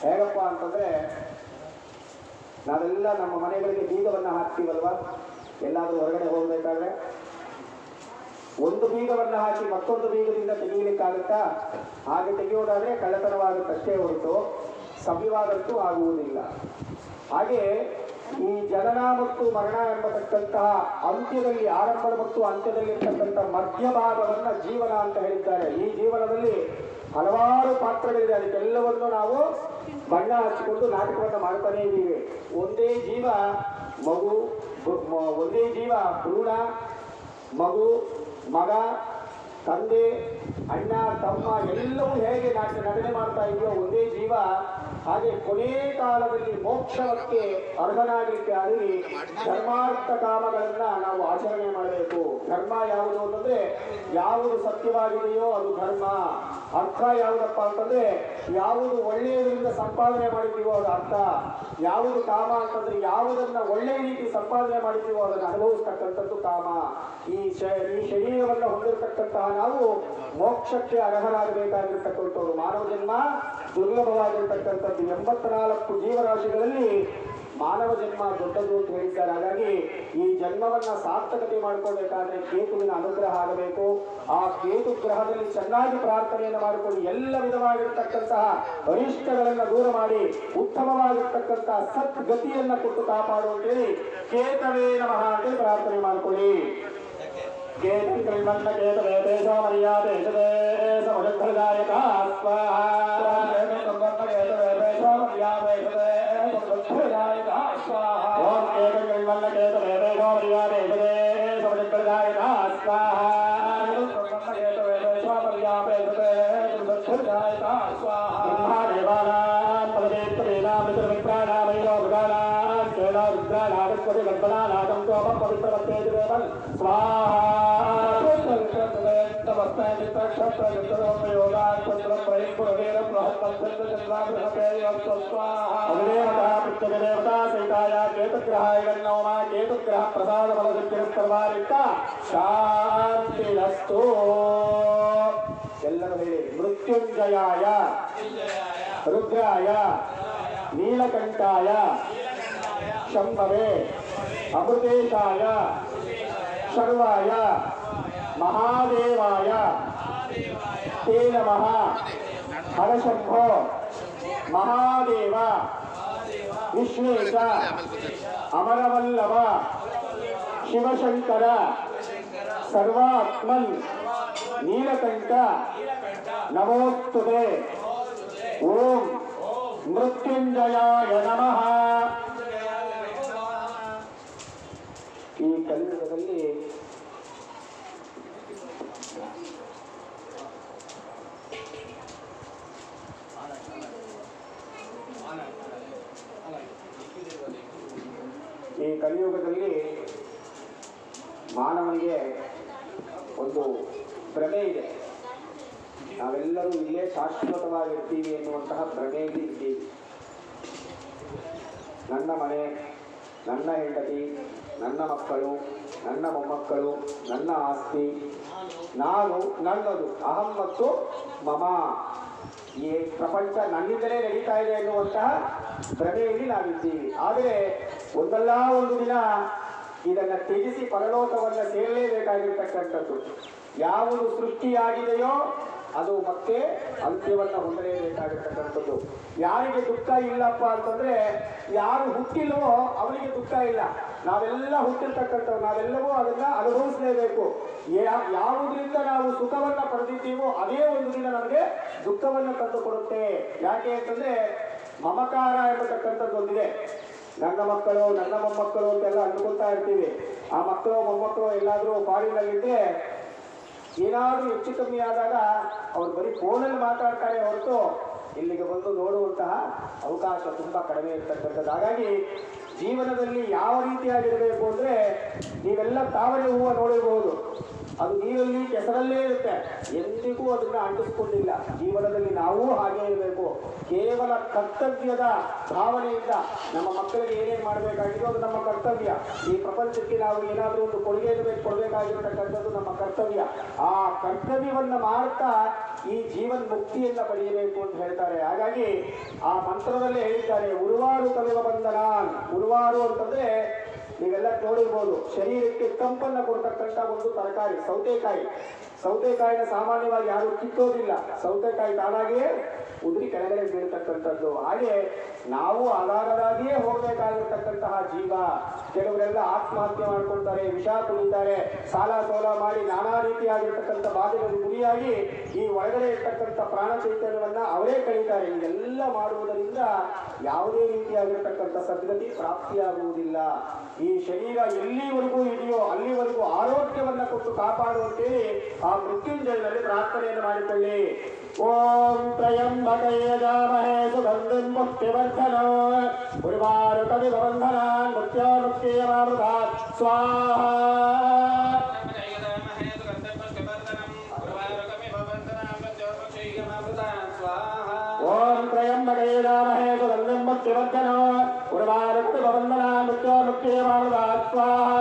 ಹೇಗಪ್ಪ ಅಂತಂದ್ರೆ, ನಾವೆಲ್ಲ ನಮ್ಮ ಮನೆಗಳಿಗೆ ಬೀಗವನ್ನು ಹಾಕ್ತೀವಲ್ವಾ, ಎಲ್ಲಾದ್ರೂ ಹೊರಗಡೆ ಹೋಗ್ಬೇಕಾದ್ರೆ ಒಂದು ಬೀಗವನ್ನು ಹಾಕಿ ಮತ್ತೊಂದು ಬೀಗದಿಂದ ತೆಗೆಯಲಿಕ್ಕಾಗುತ್ತಾ? ಹಾಗೆ ತೆಗೆಯೋದಾದ್ರೆ ಕಳ್ಳತನವಾಗುತ್ತಷ್ಟೇ ಹೊರತು ಸವ್ಯವಾದಂತೂ ಆಗುವುದಿಲ್ಲ. ಹಾಗೆ ಈ ಜನನ ಮತ್ತು ಮರಣ ಎಂಬತಕ್ಕಂತಹ ಅಂತ್ಯದಲ್ಲಿ, ಆರಂಭದ ಮತ್ತು ಅಂತ್ಯದಲ್ಲಿರ್ತಕ್ಕಂಥ ಮಧ್ಯಭಾಗವನ್ನ ಜೀವನ ಅಂತ ಹೇಳಿದ್ದಾರೆ. ಈ ಜೀವನದಲ್ಲಿ ಹಲವಾರು ಪಾತ್ರಗಳಿದೆ. ಅದಕ್ಕೆಲ್ಲವನ್ನು ನಾವು ಬಣ್ಣ ಹಚ್ಚಿಕೊಂಡು ನಾಟಕವನ್ನು ಮಾಡ್ತಾನೇ ಇದ್ದೀವಿ. ಒಂದೇ ಜೀವ ಮಗು, ಒಂದೇ ಜೀವ ಭ್ರೂಣ, ಮಗು, ಮಗ, ತಂದೆ, ಅಣ್ಣ, ತಮ್ಮ ಎಲ್ಲವೂ ಹೇಗೆ ನಟನೆ ಮಾಡ್ತಾ ಇದೆಯೋ ಒಂದೇ ಜೀವ, ಹಾಗೆ ಕೊನೆ ಕಾಲದಲ್ಲಿ ಮೋಕ್ಷಕ್ಕೆ ಅರ್ಹನಾಗಲಿಕ್ಕೆ ಆಗಲಿ ಧರ್ಮಾರ್ಥ ಕಾಮಗಳನ್ನ ನಾವು ಆಚರಣೆ ಮಾಡಬೇಕು. ಧರ್ಮ ಯಾವುದು ಅಂತಂದ್ರೆ ಯಾವುದು ಸತ್ಯವಾಗಿದೆಯೋ ಅದು ಧರ್ಮ. ಅರ್ಥ ಯಾವುದಪ್ಪ ಅಂತಂದ್ರೆ ಯಾವುದು ಒಳ್ಳೆಯದರಿಂದ ಸಂಪಾದನೆ ಮಾಡಿದ್ದೀವೋ ಅದು ಅರ್ಥ. ಯಾವುದು ಕಾಮ ಅಂತಂದ್ರೆ ಯಾವುದನ್ನ ಒಳ್ಳೆಯ ರೀತಿ ಸಂಪಾದನೆ ಮಾಡಿದ್ದೀವೋ ಅದನ್ನು ಅನುಭವಿಸ್ತಕ್ಕಂಥದ್ದು ಕಾಮ. ಈ ಶರೀರವನ್ನು ಹೊಂದಿರತಕ್ಕಂತಹ ನಾವು ಮೋಕ್ಷಕ್ಕೆ ಅರ್ಹರಾಗಬೇಕಾಗಿರ್ತಕ್ಕಂಥವ್ರು. ಮಾನವ ಜನ್ಮ ದುರ್ಲಭವಾಗಿರ್ತಕ್ಕಂಥದ್ದು. 84 ಜೀವರಾಶಿಗಳಲ್ಲಿ ಮಾನವ ಜನ್ಮ ದೊಡ್ಡದು ಅಂತ ಹೇಳಿದ್ದಾರೆ. ಹಾಗಾಗಿ ಈ ಜನ್ಮವನ್ನ ಸಾರ್ಥಕತೆ ಮಾಡಿಕೊಳ್ಬೇಕಾದ್ರೆ ಕೇತುವಿನ ಅನುಗ್ರಹ ಆಗಬೇಕು. ಆ ಕೇತು ಗ್ರಹದಲ್ಲಿ ಚೆನ್ನಾಗಿ ಪ್ರಾರ್ಥನೆಯನ್ನು ಮಾಡಿಕೊಂಡು ಎಲ್ಲ ವಿಧವಾಗಿರ್ತಕ್ಕಂತಹ ಅರಿಷ್ಟಗಳನ್ನ ದೂರ ಮಾಡಿ ಉತ್ತಮವಾಗಿರ್ತಕ್ಕಂತಹ ಸದ್ಗತಿಯನ್ನ ಕೊಟ್ಟು ಕಾಪಾಡು ಅಂತೇಳಿ ಕೇತವೇ ನಮಃ ಅಂತೇಳಿ ಪ್ರಾರ್ಥನೆ ಮಾಡಿಕೊಳ್ಳಿ. ಕೇತುಮನ್ನ ಕೇತವೇ ದೇಶ ಮರ್ಯಾದೆ ಸಮುದ್ರದಾಯಕ ಸ್ವಾಹ. ಕೇತವೇ ದೇಶ ಮರ್ಯಾದೆ ब्रह्मादेवानां पदवेत्तवेनामृतविप्राणामयो मृगाणां केला रुद्राणागस्पति गर्भणानागं त्वमं पवित्रवत्ते देवं स्वाहा सहिताया केतुग्रहाय नमः केतुग्रह प्रसाद बलसिद्धिर्वारित शांतिरस्तु ಎಲ್ಲರ ಮೇಲೆ ಮೃತ್ಯುಂಜಯಾಯ ರುದ್ರಾಯ ನೀಲಕಂಠಾಯ ಶಂಭವೇ ಅಮೃತೇಶಾಯ ಶರ್ವಾಯ ಮಹಾದೇವಾಯ ತೇ ನಮಃ ಹರಶಂಭೋ ಮಹಾದೇವ ವಿಶ್ವೇಶ ಅಮರವಲ್ಲಭ ಶಿವಶಂಕರ ಸರ್ವಾತ್ಮನ್ ನೀಲಕಂಠ ನಮೋಸ್ತುತೆ ಓಂ ಮೃತ್ಯುಂಜಯಾಯ ನಮಃ. ಈ ಕಲಿಯುಗದಲ್ಲಿ ಮಾನವನಿಗೆ ಒಂದು ಭ್ರಮೆ ಇದೆ. ನಾವೆಲ್ಲರೂ ಇಲ್ಲೇ ಶಾಶ್ವತವಾಗಿರ್ತೀವಿ ಎನ್ನುವಂತಹ ಭ್ರಮೆಯಲ್ಲಿ ಇದ್ದೀವಿ. ನನ್ನ ಮನೆ, ನನ್ನ ಹೆಂಡತಿ, ನನ್ನ ಮಕ್ಕಳು, ನನ್ನ ಮೊಮ್ಮಕ್ಕಳು, ನನ್ನ ಆಸ್ತಿ, ನಾನು, ನನ್ನದು, ಅಹಂ ಮತ್ತು ಮಮ, ಈ ಪ್ರಪಂಚ ನನ್ನಿಂದಲೇ ನಡೀತಾ ಇದೆ ಎನ್ನುವಂತಹ ಭ್ರಮೆಯಲ್ಲಿ ನಾವಿದ್ದೀವಿ. ಆದರೆ ಒಂದಲ್ಲ ಒಂದು ದಿನ ಇದನ್ನು ತ್ಯಜಿಸಿ ಪರಲೋಕವನ್ನು ಸೇರಲೇಬೇಕಾಗಿರ್ತಕ್ಕಂಥದ್ದು. ಯಾವುದು ಸೃಷ್ಟಿಯಾಗಿದೆಯೋ ಅದು ಮತ್ತೆ ಅಂತ್ಯವನ್ನು ಹೊಂದಲೇಬೇಕಾಗಿರ್ತಕ್ಕಂಥದ್ದು. ಯಾರಿಗೆ ದುಃಖ ಇಲ್ಲಪ್ಪ ಅಂತಂದ್ರೆ, ಯಾರು ಹುಟ್ಟಿಲ್ವೋ ಅವರಿಗೆ ದುಃಖ ಇಲ್ಲ. ನಾವೆಲ್ಲ ಹುಟ್ಟಿರ್ತಕ್ಕಂಥವ್ರು, ನಾವೆಲ್ಲವೂ ಅದನ್ನ ಅನುಭವಿಸಲೇಬೇಕು. ಯಾವುದರಿಂದ ನಾವು ಸುಖವನ್ನ ಪಡೆದಿದ್ದೀವೋ ಅದೇ ಒಂದು ದಿನ ನಮಗೆ ದುಃಖವನ್ನು ತಂದುಕೊಡುತ್ತೆ. ಯಾಕೆ ಅಂತಂದ್ರೆ ಮಮಕಾರ ಎಂಬತಕ್ಕಂಥದ್ದು ಒಂದಿದೆ. ನನ್ನ ಮಕ್ಕಳು, ನನ್ನ ಮೊಮ್ಮಕ್ಕಳು ಅಂತೆಲ್ಲ ಅಂದ್ಕೊಳ್ತಾ ಇರ್ತೀವಿ. ಆ ಮಕ್ಕಳು ಮೊಮ್ಮಕ್ಕಳು ಎಲ್ಲಾದರೂ ಫಾರಿನಲ್ಲಿದ್ದರೆ ಏನಾದರೂ ಹೆಚ್ಚು ಕಮ್ಮಿ ಆದಾಗ ಅವ್ರು ಬರೀ ಫೋನಲ್ಲಿ ಮಾತಾಡ್ತಾರೆ ಹೊರತು ಇಲ್ಲಿಗೆ ಬಂದು ನೋಡುವಂತಹ ಅವಕಾಶ ತುಂಬ ಕಡಿಮೆ ಇರ್ತಕ್ಕಂಥದ್ದು. ಹಾಗಾಗಿ ಜೀವನದಲ್ಲಿ ಯಾವ ರೀತಿಯಾಗಿರಬೇಕು ಅಂದರೆ, ನೀವೆಲ್ಲ ತಾವರೆ ಹೂವು ನೋಡಿರಬಹುದು, ಅದು ನೀರಲ್ಲಿ ಕೆಸರಲ್ಲೇ ಇರುತ್ತೆ, ಎಂದಿಗೂ ಅದನ್ನು ಅಂಟಿಸ್ಕೊಂಡಿಲ್ಲ. ಜೀವನದಲ್ಲಿ ನಾವು ಹಾಗೆ ಇರಬೇಕು. ಕೇವಲ ಕರ್ತವ್ಯದ ಭಾವನೆಯಿಂದ ನಮ್ಮ ಮಕ್ಕಳಿಗೆ ಏನೇನು ಮಾಡಬೇಕಾಗಿದೋ ಅದು ನಮ್ಮ ಕರ್ತವ್ಯ. ಈ ಪ್ರಪಂಚಕ್ಕೆ ನಾವು ಏನಾದರೂ ಒಂದು ಕೊಡುಗೆಯನ್ನು ಕೊಡಬೇಕಾಗಿರತಕ್ಕಂಥದ್ದು ನಮ್ಮ ಕರ್ತವ್ಯ. ಆ ಕರ್ತವ್ಯವನ್ನು ಮಾಡ್ತಾ ಈ ಜೀವನ ಮುಕ್ತಿಯನ್ನು ಪಡೆಯಬೇಕು ಅಂತ ಹೇಳ್ತಾರೆ. ಹಾಗಾಗಿ ಆ ಮಂತ್ರದಲ್ಲೇ ಹೇಳಿದ್ದಾರೆ, ಉರುವಾರು ಕಲಿವ ಬಂಧನಾನ್. ಉರುವಾರು ಅಂತಂದ್ರೆ ನೀವೆಲ್ಲ ನೋಡಿರ್ಬೋದು, ಶರೀರಕ್ಕೆ ತಂಪನ್ನು ಕೊಡ್ತಕ್ಕಂಥ ಒಂದು ತರಕಾರಿ ಸೌತೆಕಾಯಿ. ಸೌತೆಕಾಯಿನ ಸಾಮಾನ್ಯವಾಗಿ ಯಾರು ಕಿತ್ತೋದಿಲ್ಲ, ಸೌತೆಕಾಯಿ ತಾನಾಗಿಯೇ ಉದುರಿ ಕೆಳಗಡೆ ಬೀಳ್ತಕ್ಕಂಥದ್ದು. ಹಾಗೆ ನಾವು ಆಧಾರರಾಗಿಯೇ ಹೋಗಬೇಕಾಗಿರ್ತಕ್ಕಂತಹ ಜೀವ. ಕೆಲವರೆಲ್ಲ ಆತ್ಮಹತ್ಯೆ ಮಾಡ್ಕೊಳ್ತಾರೆ, ವಿಷ ಕುಡಿತಾರೆ, ಸಾಲ ಸೋಲ ಮಾಡಿ ನಾನಾ ರೀತಿಯಾಗಿರ್ತಕ್ಕಂಥ ಬಾಧೆಗಳು ಗುರಿಯಾಗಿ ಈ ಒಳಗಡೆ ಇರ್ತಕ್ಕಂಥ ಪ್ರಾಣ ಚೈತನ್ಯವನ್ನ ಅವರೇ ಕಳೀತಾರೆ. ಇದೆಲ್ಲ ಮಾಡುವುದರಿಂದ ಯಾವುದೇ ರೀತಿಯಾಗಿರ್ತಕ್ಕಂಥ ಸದ್ಗತಿ ಪ್ರಾಪ್ತಿಯಾಗುವುದಿಲ್ಲ. ಈ ಶರೀರ ಎಲ್ಲಿವರೆಗೂ ಇದೆಯೋ ಅಲ್ಲಿವರೆಗೂ ಆರೋಗ್ಯವನ್ನ ಕೊಟ್ಟು ಕಾಪಾಡುವಂತೇಳಿ ಆ ಮೃತ್ಯುಂಜಯದಲ್ಲಿ ಪ್ರಾರ್ಥನೆಯನ್ನು ಮಾಡಿಕೊಳ್ಳಿ. ಓಂ ತ್ರಯಂಬಕೇ ಯಜಾಮಹೇ ಸುಗಂಧಿಂ ಮುಕ್ತಿವರ್ಧನೋ ಉರ್ವಾರುಕವಿಬಂಧನಾನ್ ಮೃತ್ಯೋರ್ಮುಕ್ತಿಯಮಾಮೃತಾತ್ ಸ್ವಾಹಾ. ಓಂ ತ್ರಯಂಬಕೇ ಯಜಾಮಹೇ ಸುಗಂಧಿಂ ಮುಕ್ತಿವರ್ಧನೋ ಉರ್ವಾರುಕವಿಬಂಧನಾನ್ ಮೃತ್ಯೋರ್ಮುಕ್ತಿಯಮಾಮೃತಾತ್ ಸ್ವಾಹಾ.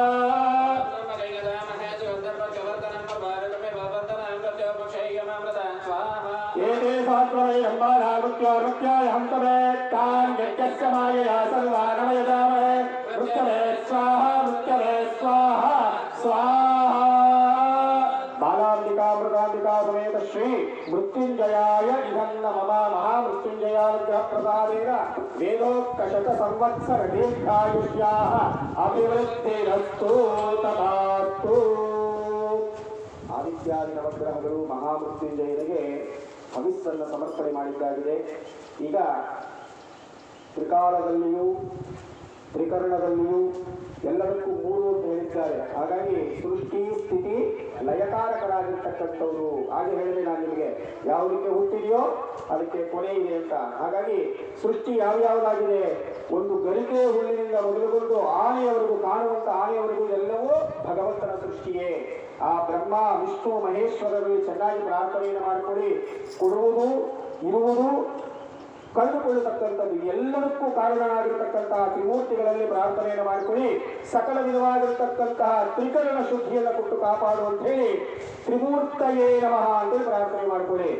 ಏತೇ ಸಹಸ್ರವೈ ಹಂಬಾನಾಮೃತ್ಯೋರ್ಮುಕ್ತ್ಯಾಯ ಹಂತವೇ ತಾನ್ ಯಜ್ಞಸ್ಯ ಮಾಯಯಾ ಸರ್ವಾನಮ ಯಜಾಮಹೇ ಮೃತ್ಯವೇ ಸ್ವಾಹಾ ಮೃತ್ಯವೇ ಸ್ವಾಹಾ ಸ್ವಾಹಾ. ಬಾಲಾಂಬಿಕಾಮೃತಾಂಬಿಕಾ ಸಮೇತ ಶ್ರೀ ಮೃತ್ಯುಂಜಯಾಯ ಇದನ್ನ ಮಮ ಮಹಾಮೃತ್ಯುಂಜಯಾನುಗ್ರಹ ಪ್ರಸಾದೇನ ವೇದೋಕ್ತಶತ ಸಂವತ್ಸರ ದೀರ್ಘಾಯುಷ್ಯಾಃ ಅಭಿವೃದ್ಧಿರಸ್ತು ತಥಾಸ್ತು. ಆದಿತ್ಯಾದಿ ನವಗ್ರಹಗಳು ಮಹಾಮೃತ್ಯುಂಜಯನಿಗೆ ಹವಿಸ್ಸನ್ನು ಸಮರ್ಪಣೆ ಮಾಡಿದ್ದಾಗಿದೆ. ಈಗ ತ್ರಿಕಾಲದಲ್ಲಿಯೂ ತ್ರಿಕರಣದಲ್ಲಿಯೂ ಎಲ್ಲದಕ್ಕೂ ಮೂರು ಅಂತ ಹೇಳಿದ್ದಾರೆ. ಹಾಗಾಗಿ ಸೃಷ್ಟಿ, ಸ್ಥಿತಿ, ಲಯಕಾರಕರಾಗಿರ್ತಕ್ಕಂಥವ್ರು. ಹಾಗೆ ಹೇಳಿದೆ ನಾನು ನಿಮಗೆ, ಯಾವುದಕ್ಕೆ ಹುಟ್ಟಿದೆಯೋ ಅದಕ್ಕೆ ಕೊನೆ ಇದೆ ಅಂತ. ಹಾಗಾಗಿ ಸೃಷ್ಟಿ ಯಾವ್ಯಾವುದಾಗಿದೆ, ಒಂದು ಗರಿಕೆ ಹುಲ್ಲಿನಿಂದ ಮೊದಲುಗೊಂಡು ಆನೆಯವರೆಗೂ, ಕಾಣುವಂತ ಆನೆಯವರೆಗೂ ಎಲ್ಲವೂ ಭಗವಂತನ ಸೃಷ್ಟಿಯೇ. ಆ ಬ್ರಹ್ಮ ವಿಷ್ಣು ಮಹೇಶ್ವರರಲ್ಲಿ ಚೆನ್ನಾಗಿ ಪ್ರಾರ್ಥನೆಯನ್ನು ಮಾಡಿಕೊಳ್ಳಿ. ಕೊಡುವುದು, ಇರುವುದು, ಕಳೆದುಕೊಳ್ಳತಕ್ಕಂಥದ್ದು ಎಲ್ಲದಕ್ಕೂ ಕಾರಣನಾಗಿರತಕ್ಕಂತಹ ತ್ರಿಮೂರ್ತಿಗಳಲ್ಲಿ ಪ್ರಾರ್ಥನೆಯನ್ನು ಮಾಡಿಕೊಳ್ಳಿ. ಸಕಲ ವಿಧವಾಗಿರತಕ್ಕಂತಹ ತ್ರಿಕರಣ ಶುದ್ಧಿಯನ್ನು ಕೊಟ್ಟು ಕಾಪಾಡು ಅಂತ ಹೇಳಿ ತ್ರಿಮೂರ್ತಯೇ ನಮಃ ಅಂತೇಳಿ ಪ್ರಾರ್ಥನೆ ಮಾಡಿಕೊಳ್ಳಿ.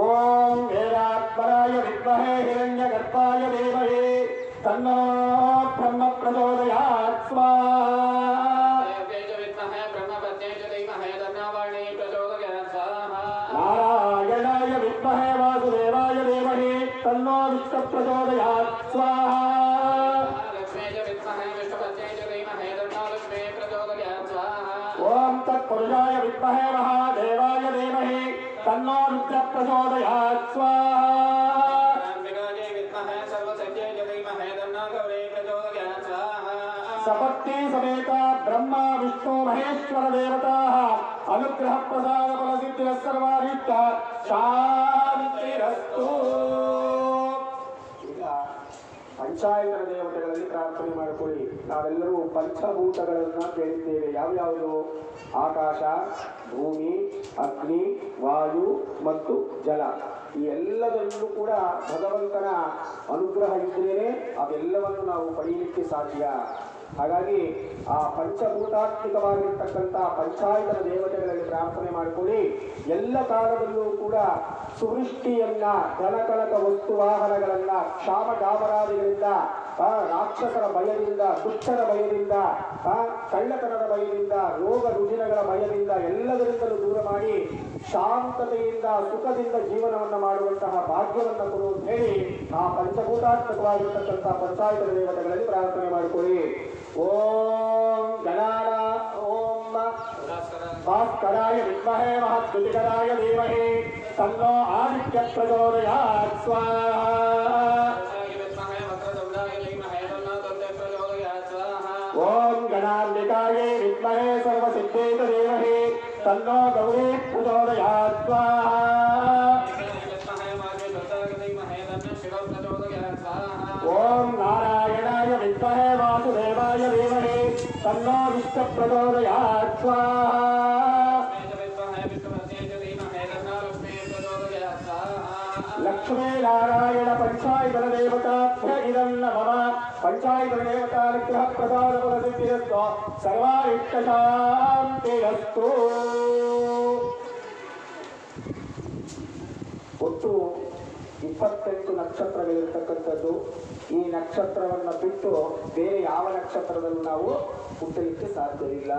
ಓಂ ವೇದಾತ್ಮರಾಯ ವಿದ್ಮಹೇ ಹಿರಣ್ಯ ಗರ್ಭಾಯ ಧೀಮಹಿ ತನ್ನೋ ಬ್ರಹ್ಮ ಪ್ರಚೋದಯಾತ್ ಸ್ವಾಹಾ. ನಾರಾಯಣಾಯ ವಿದ್ಮಹೇ ವಾಸುದೇವಾಯ ಧೀಮಹಿ ತನ್ನೋ ವಿಷ್ಣು ಪ್ರಚೋದಯಾತ್ ಸ್ವಾಹಾ. ಓಂ ತತ್ಪುರುಷಾಯ ವಿದ್ಮಹೇ ಮಹಾದೇವಾಯ ಧೀಮಹಿ ತನ್ನೋ ರುದ್ರ ಪ್ರಚೋದಯಾತ್ ಸ್ವಾಹಾ. ಸಪತ್ನಿ ಸಮೇತ ಬ್ರಹ್ಮ ವಿಷ್ಣು ಮಹೇಶ್ವರ ದೇವತಾ ಅನುಗ್ರಹ ಪ್ರಸಾದ ಫಲ ಸಿದ್ಧಿರ ಸರ್ವಾರಿಷ್ಟ ಶಾಂತಿರಸ್ತು. ಈಗ ಪಂಚಾಯತರ ದೇವತೆಗಳಲ್ಲಿ ಪ್ರಾರ್ಥನೆ ಮಾಡಿಕೊಳ್ಳಿ. ನಾವೆಲ್ಲರೂ ಪಂಚಭೂತಗಳನ್ನ ಕೇಳಿದ್ದೇವೆ. ಯಾವ್ಯಾವುದು? ಆಕಾಶ, ಭೂಮಿ, ಅಗ್ನಿ, ವಾಯು ಮತ್ತು ಜಲ. ಈ ಎಲ್ಲದರಲ್ಲೂ ಕೂಡ ಭಗವಂತನ ಅನುಗ್ರಹ ಇದ್ರೇನೆ ಅವೆಲ್ಲವನ್ನು ನಾವು ಪಡೆಯಲಿಕ್ಕೆ ಸಾಧ್ಯ. ಹಾಗಾಗಿ ಆ ಪಂಚಭೂತಾತ್ಮಕವಾಗಿರ್ತಕ್ಕಂಥ ಪಂಚಾಯತರ ದೇವತೆಗಳಲ್ಲಿ ಪ್ರಾರ್ಥನೆ ಮಾಡಿಕೊಳ್ಳಿ. ಎಲ್ಲ ಕಾಲದಲ್ಲೂ ಕೂಡ ಸುವೃಷ್ಟಿಯನ್ನ, ಧನಕನಕ ವಸ್ತು ವಾಹನಗಳನ್ನ, ಕ್ಷಾಮ ಡಾಮರಾದಿಗಳಿಂದ, ರಾಕ್ಷಸರ ಭಯದಿಂದ, ದುಷ್ಟರ ಭಯದಿಂದ, ಕಳ್ಳತನದ ಭಯದಿಂದ, ರೋಗ ರುಜಿನಗಳ ಭಯದಿಂದ ಎಲ್ಲದರಿಂದಲೂ ದೂರ ಮಾಡಿ ಶಾಂತತೆಯಿಂದ, ಸುಖದಿಂದ ಜೀವನವನ್ನು ಮಾಡುವಂತಹ ಭಾಗ್ಯವನ್ನು ಕೊಡು ಅಂತ ಹೇಳಿ ಆ ಪಂಚಭೂತಾತ್ಮಕವಾಗಿರ್ತಕ್ಕಂಥ ಪಂಚಾಯತರ ದೇವತೆಗಳಲ್ಲಿ ಪ್ರಾರ್ಥನೆ ಮಾಡಿಕೊಳ್ಳಿ. ಓಂ ಗಣಾನ ಓಂ ಭಾಸ್ಕರಾಯ ವಿದ್ಮಹೇ ಮಹದ್ಯುತಿಕರಾಯ ಧೀಮಹಿ ತನ್ನೋ ಆದಿತ್ಯ ಪ್ರಚೋದಯಾತ್ ಸ್ವಾಹಾ. ಓಂ ಗಣಾಂಬಿಕಾಯೇ ವಿದ್ಮಹೇ ಸರ್ವಸಿದ್ಧೇತ ಧೀಮಹಿ ತನ್ನೋ ಗೌರೀ ಪ್ರಚೋದಯಾತ್ ಸ್ವಾಹಾ. ಓಂ ನಾರಾಯಣಾಯ ವಿದ್ಮಹೇ ವಾಸುದೇವಾಯ ಧೀಮಹಿ ತನ್ನೋ ವಿಷ್ಣು ಪ್ರಚೋದಯಾತ್ ಸ್ವಾಹಾ. ಲಕ್ಷ್ಮೀ ನಾರಾಯಣ ಪಂಚಾಯತರ ದೇವತಾಭ್ಯ ಇದಂ ನಮಃ. ಪಂಚಾಯತರ ದೇವತಾನುಗ್ರಹ ಪ್ರಸಾದ ಫಲ ಸಿದ್ಧಿರಸ್ತು ಸರ್ವಾರಿಷ್ಟ ಶಾಂತಿರಸ್ತು. ಒಟ್ಟು 28 ನಕ್ಷತ್ರಗಳಿರ್ತಕ್ಕಂಥದ್ದು. ಈ ನಕ್ಷತ್ರವನ್ನು ಬಿಟ್ಟು ಬೇರೆ ಯಾವ ನಕ್ಷತ್ರದಲ್ಲೂ ನಾವು ಹುಟ್ಟಲಿಕ್ಕೆ ಸಾಧ್ಯವಿಲ್ಲ.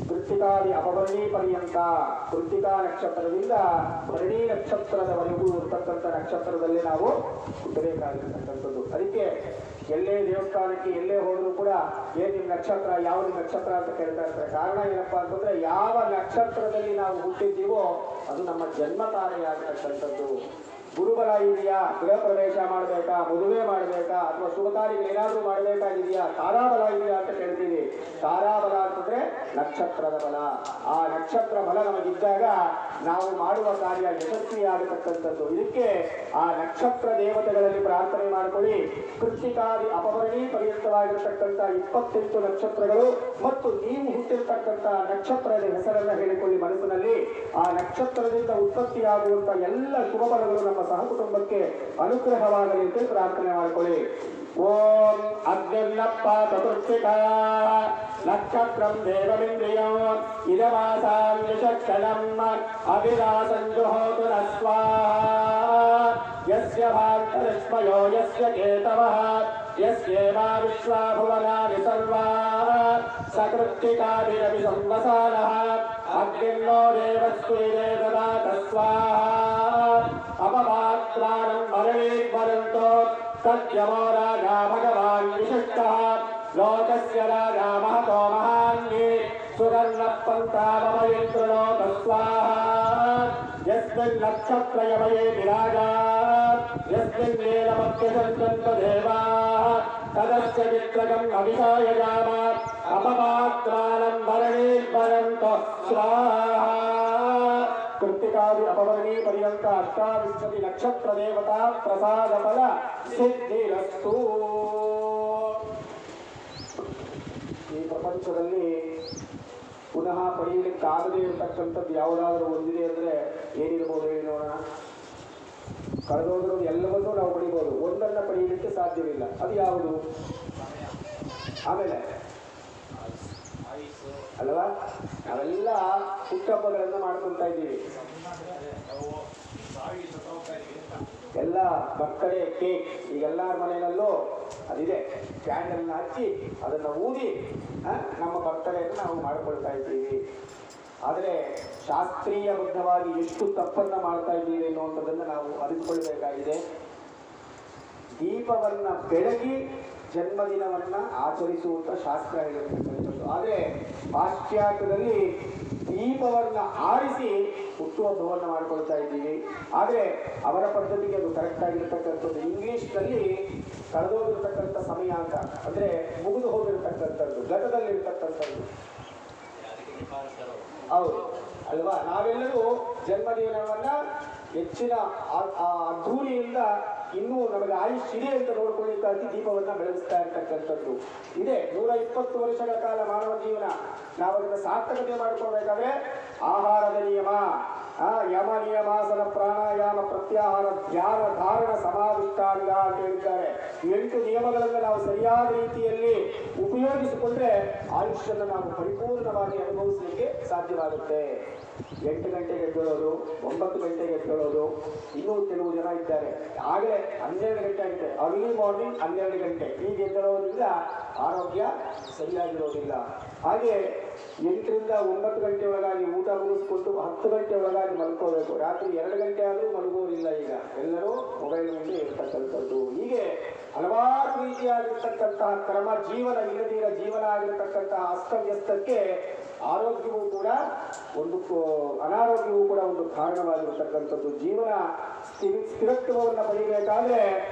ಕೃತ್ತಿಕಾದಿ ಅಪವರ್ಣಿ ಪರ್ಯಂತ, ಕೃತ್ತಿಕಾ ನಕ್ಷತ್ರದಿಂದ ಭರಣಿ ನಕ್ಷತ್ರದವರೆಗೂ ಇರ್ತಕ್ಕಂಥ ನಕ್ಷತ್ರದಲ್ಲಿ ನಾವು ಹುಟ್ಟಬೇಕಾಗಿರ್ತಕ್ಕಂಥದ್ದು. ಅದಕ್ಕೆ ಎಲ್ಲೇ ದೇವಸ್ಥಾನಕ್ಕೆ ಎಲ್ಲೇ ಹೋದರೂ ಕೂಡ ನಿಮ್ಮ ನಕ್ಷತ್ರ, ಯಾವ ನಕ್ಷತ್ರ ಅಂತ ಕೇಳ್ತಾ ಇರ್ತಾರೆ. ಕಾರಣ ಏನಪ್ಪಾ ಅಂತಂದ್ರೆ, ಯಾವ ನಕ್ಷತ್ರದಲ್ಲಿ ನಾವು ಹುಟ್ಟಿದ್ದೀವೋ ಅದು ನಮ್ಮ ಜನ್ಮ ತಾರೆಯಾಗತಕ್ಕಂಥದ್ದು. ಗುರುಬಲ ಇದೆಯಾ, ಗೃಹ ಪ್ರವೇಶ ಮಾಡಬೇಕಾ, ಮದುವೆ ಮಾಡಬೇಕಾ, ಅಥವಾ ಶುಭ ಕಾರ್ಯಗಳು ಏನಾದರೂ ಮಾಡಬೇಕಾಗಿದೆಯಾ, ತಾರಾಬಲ ಇದೆಯಾ ಅಂತ ಕೇಳ್ತೀವಿ. ತಾರಾಬಲ ಅಂತಂದ್ರೆ ನಕ್ಷತ್ರದ ಬಲ. ಆ ನಕ್ಷತ್ರ ಬಲ ನಮಗಿದ್ದಾಗ ನಾವು ಮಾಡುವ ಕಾರ್ಯ ಯಶಸ್ವಿಯಾಗತಕ್ಕಂಥದ್ದು. ಇದಕ್ಕೆ ಆ ನಕ್ಷತ್ರ ದೇವತೆಗಳಲ್ಲಿ ಪ್ರಾರ್ಥನೆ ಮಾಡಿಕೊಳ್ಳಿ. ಕೃತ್ತಿಕಾದಿ ಅಪವರ್ಣಿ ಪರ್ಯಂತವಾಗಿರತಕ್ಕಂಥ 28 ನಕ್ಷತ್ರಗಳು ಮತ್ತು ನೀವು ಹುಟ್ಟಿರ್ತಕ್ಕಂಥ ನಕ್ಷತ್ರದ ಹೆಸರನ್ನ ಹೇಳಿಕೊಳ್ಳಿ ಮನಸ್ಸಿನಲ್ಲಿ. ಆ ನಕ್ಷತ್ರದಿಂದ ಉತ್ಪತ್ತಿಯಾಗುವಂತ ಎಲ್ಲ ಶುಭ ಫಲಗಳು ನಮ್ಮ ಸಹಕುಟುಂಬಕ್ಕೆ ಅನುಗ್ರಹವಾಗಲಿ ಅಂತ ಪ್ರಾರ್ಥನೆ ಮಾಡಿಕೊಳ್ಳಿ. ಓಂ ಅಗ್ನಿರ್ನಪ್ಪ ಚತುರ್ಥಿಕಾ ನಕ್ಷತ್ರಂ ದೇವಮಿಂದ್ರಿಯಂ ಇದಮಾಸಾಂ ವಿಚಕ್ಷಣಂ ಅಭಿಲಾಸಂಜುಹೋತು ನ ಸ್ವಾಹಾ. ಯಸ್ಯ ಭಾರತಲಕ್ಷ್ಮಯೋ ಯಸ್ಯ ಕೇತವಃ ಯಸ್ಯೇವಾ ವಿಶ್ವಾ ಭುವನಾನಿ ಸರ್ವಾ ಸಕೃತ್ತಿಕಾಭಿರವಿ ಸಂವಸಾನಃ ಅಗ್ನಿರ್ನೋ ದೇವಸ್ತ್ರೀರೇ ದದಾತ ಸ್ವಾಹಾ. ಅಪಮಾತ್ರಾನಂ ಭರಣೀರ್ಭರಂತೋ ತದ್ಯಮೋ ರಾಜಾ ಭಗವಾನ್ ವಿಶಿಷ್ಟಃ ಲೋಕಸ್ಯ ರಾಜಾ ಮಹತೋ ಮಹಾನ್ವಿ ಸುಗರ್ಣ ಪಂಥಾಮಯೇಂದ್ರಣೋತ ಸ್ವಾಹಾ. ಯಸ್ಮಿನ್ ನಕ್ಷತ್ರಯಮಯೇ ವಿರಾಜಾ ಯಸ್ಮಿನ್ ವೇಲಮತ್ಯಸಂತಂತ ದೇವಾಃ ತದಸ್ಯ ವಿತ್ರಗಂ ಅಭಿಷಾಯಜಾಮ अपमात्रानं भरणीर्भरन्तो स्वाहा कृत्तिकादि अपवर्णी पर्यंत 28 नक्षत्र देवता प्रसाद फल सिद्धिरस्तु ಈ ಪ್ರಪಂಚದಲ್ಲಿ ಪುನಃ ಪಡೆಯಲಿಕ್ಕಾಗದೇ ಇರತಕ್ಕಂಥದ್ದು ಯಾವುದಾದ್ರೂ ಒಂದಿದೆ ಅಂದರೆ ಏನಿರ್ಬೋದು ಹೇಳಿ ನೋಡೋಣ. ಕಳೆದೋದ್ರೂ ಎಲ್ಲವನ್ನೂ ನಾವು ಪಡಿಬೋದು, ಒಂದನ್ನು ಪಡೆಯಲಿಕ್ಕೆ ಸಾಧ್ಯವಿಲ್ಲ. ಅದು ಯಾವುದು? ಆಮೇಲೆ ಅಲ್ವಾ, ನಾವೆಲ್ಲ ಹುಟ್ಟಹಬ್ಬಗಳನ್ನು ಮಾಡ್ಕೊಳ್ತಾ ಇದ್ದೀವಿ. ಎಲ್ಲ ಬರ್ತ್ಡೇ ಕೇಕ್ ಈಗೆಲ್ಲರ ಮನೆಯಲ್ಲೂ ಅದಿದೆ. ಕ್ಯಾಂಡಲ್ನ ಹಚ್ಚಿ ಅದನ್ನು ಊದಿ ನಮ್ಮ ಬರ್ತ್ಡೇಯನ್ನು ನಾವು ಮಾಡಿಕೊಳ್ತಾ ಇದ್ದೀವಿ. ಆದರೆ ಶಾಸ್ತ್ರೀಯಬದ್ಧವಾಗಿ ಎಷ್ಟು ತಪ್ಪನ್ನು ಮಾಡ್ತಾ ಇದ್ದೀವಿ ಅನ್ನುವಂಥದ್ದನ್ನು ನಾವು ಅರಿತುಕೊಳ್ಬೇಕಾಗಿದೆ. ದೀಪವನ್ನು ಬೆಳಗಿ ಜನ್ಮದಿನವನ್ನು ಆಚರಿಸುವಂಥ ಶಾಸ್ತ್ರ ಹೇಳಿರ್ತಕ್ಕಂಥದ್ದು. ಆದರೆ ಪಾಶ್ಚಾತ್ಯದಲ್ಲಿ ದೀಪವನ್ನು ಆರಿಸಿ ಹುಟ್ಟುಹಬ್ಬವನ್ನು ಮಾಡಿಕೊಳ್ತಾ ಇದ್ದೀವಿ. ಆದರೆ ಅವರ ಪದ್ಧತಿಗೆ ಅದು ಕರೆಕ್ಟ್ ಆಗಿರ್ತಕ್ಕಂಥದ್ದು. ಇಂಗ್ಲೀಷ್ನಲ್ಲಿ ಕಳೆದೋಗಿರ್ತಕ್ಕಂಥ ಸಮಯ ಅಂತ ಅಂದರೆ ಮುಗಿದು ಹೋಗಿರ್ತಕ್ಕಂಥದ್ದು, ಗತದಲ್ಲಿರ್ತಕ್ಕಂಥದ್ದು. ಹೌದು ಅಲ್ವಾ? ನಾವೆಲ್ಲರೂ ಜನ್ಮದಿನವನ್ನ ಹೆಚ್ಚಿನ ಅದ್ಧೂರಿಯಿಂದ ಇನ್ನೂ ನಮಗೆ ಆಯುಷ್ಯಿದೆ ಅಂತ ನೋಡ್ಕೊಳ್ಳಿಕ್ಕಾಗಿ ದೀಪವನ್ನ ಬೆಳೆಸ್ತಾ ಇರ್ತಕ್ಕಂಥದ್ದು ಇದೆ. 120 ವರ್ಷಗಳ ಕಾಲ ಮಾನವ ಜೀವನ ನಾವು ಅದನ್ನು ಸಾರ್ಥಕತೆ ಮಾಡಿಕೊಳ್ಬೇಕಾದ್ರೆ ಆಹಾರದ ನಿಯಮ, ಯಮ ನಿಯಮಾಸನ, ಪ್ರಾಣಾಯಾಮ, ಪ್ರತ್ಯಾಹಾರ, ಧ್ಯಾನ, ಧಾರಣ, ಸಮಾಧಿಷ್ಟಾಂಗ ಅಂತ ಹೇಳಿದ್ದಾರೆ. 8 ನಿಯಮಗಳನ್ನು ನಾವು ಸರಿಯಾದ ರೀತಿಯಲ್ಲಿ ಉಪಯೋಗಿಸಿಕೊಂಡ್ರೆ ಆಯುಷ್ಯವನ್ನು ನಾವು ಪರಿಪೂರ್ಣವಾಗಿ ಅನುಭವಿಸಲಿಕ್ಕೆ ಸಾಧ್ಯವಾಗುತ್ತೆ. 8 ಗಂಟೆಗೆ ಎದ್ದೇಳೋದು, 9 ಗಂಟೆಗೆ ಎದ್ದೇಳೋದು, ಇನ್ನೂ ಕೆಲವು ಜನ ಇದ್ದಾರೆ ಆಗಲೇ 12 ಗಂಟೆ ಆಗುತ್ತೆ, ಅರ್ಲಿ ಮಾರ್ನಿಂಗ್ 12 ಗಂಟೆ ಹೀಗೆ ಎದ್ದೇಳೋದ್ರಿಂದ ಆರೋಗ್ಯ ಸರಿಯಾಗಿರೋದಿಲ್ಲ. ಹಾಗೆ 8 ರಿಂದ 9 ಗಂಟೆ ಒಳಗಾಗಿ ಊಟ ಮುಗಿಸ್ಕೊಂಡು 10 ಗಂಟೆ ಒಳಗಾಗಿ ಮಲ್ಕೋಬೇಕು. ರಾತ್ರಿ 2 ಗಂಟೆ ಆದರೂ ಮಲಗುವುದಿಲ್ಲ. ಈಗ ಎಲ್ಲರೂ ಮೊಬೈಲ್ ಮುಂದೆ ಇರ್ತಕ್ಕಂಥದ್ದು. ಹೀಗೆ ಹಲವಾರು ರೀತಿಯಾಗಿರ್ತಕ್ಕಂತಹ ಕ್ರಮ, ಜೀವನ ಇಲ್ಲದಿರ ಜೀವನ ಆಗಿರತಕ್ಕಂತಹ ಅಸ್ತವ್ಯಸ್ತಕ್ಕೆ ಆರೋಗ್ಯವೂ ಕೂಡ ಒಂದು, ಅನಾರೋಗ್ಯವೂ ಕೂಡ ಒಂದು ಕಾರಣವಾಗಿರ್ತಕ್ಕಂಥದ್ದು. ಜೀವನ ಸ್ಥಿರತ್ವವನ್ನು ಪಡೆಯಬೇಕಾದ್ರೆ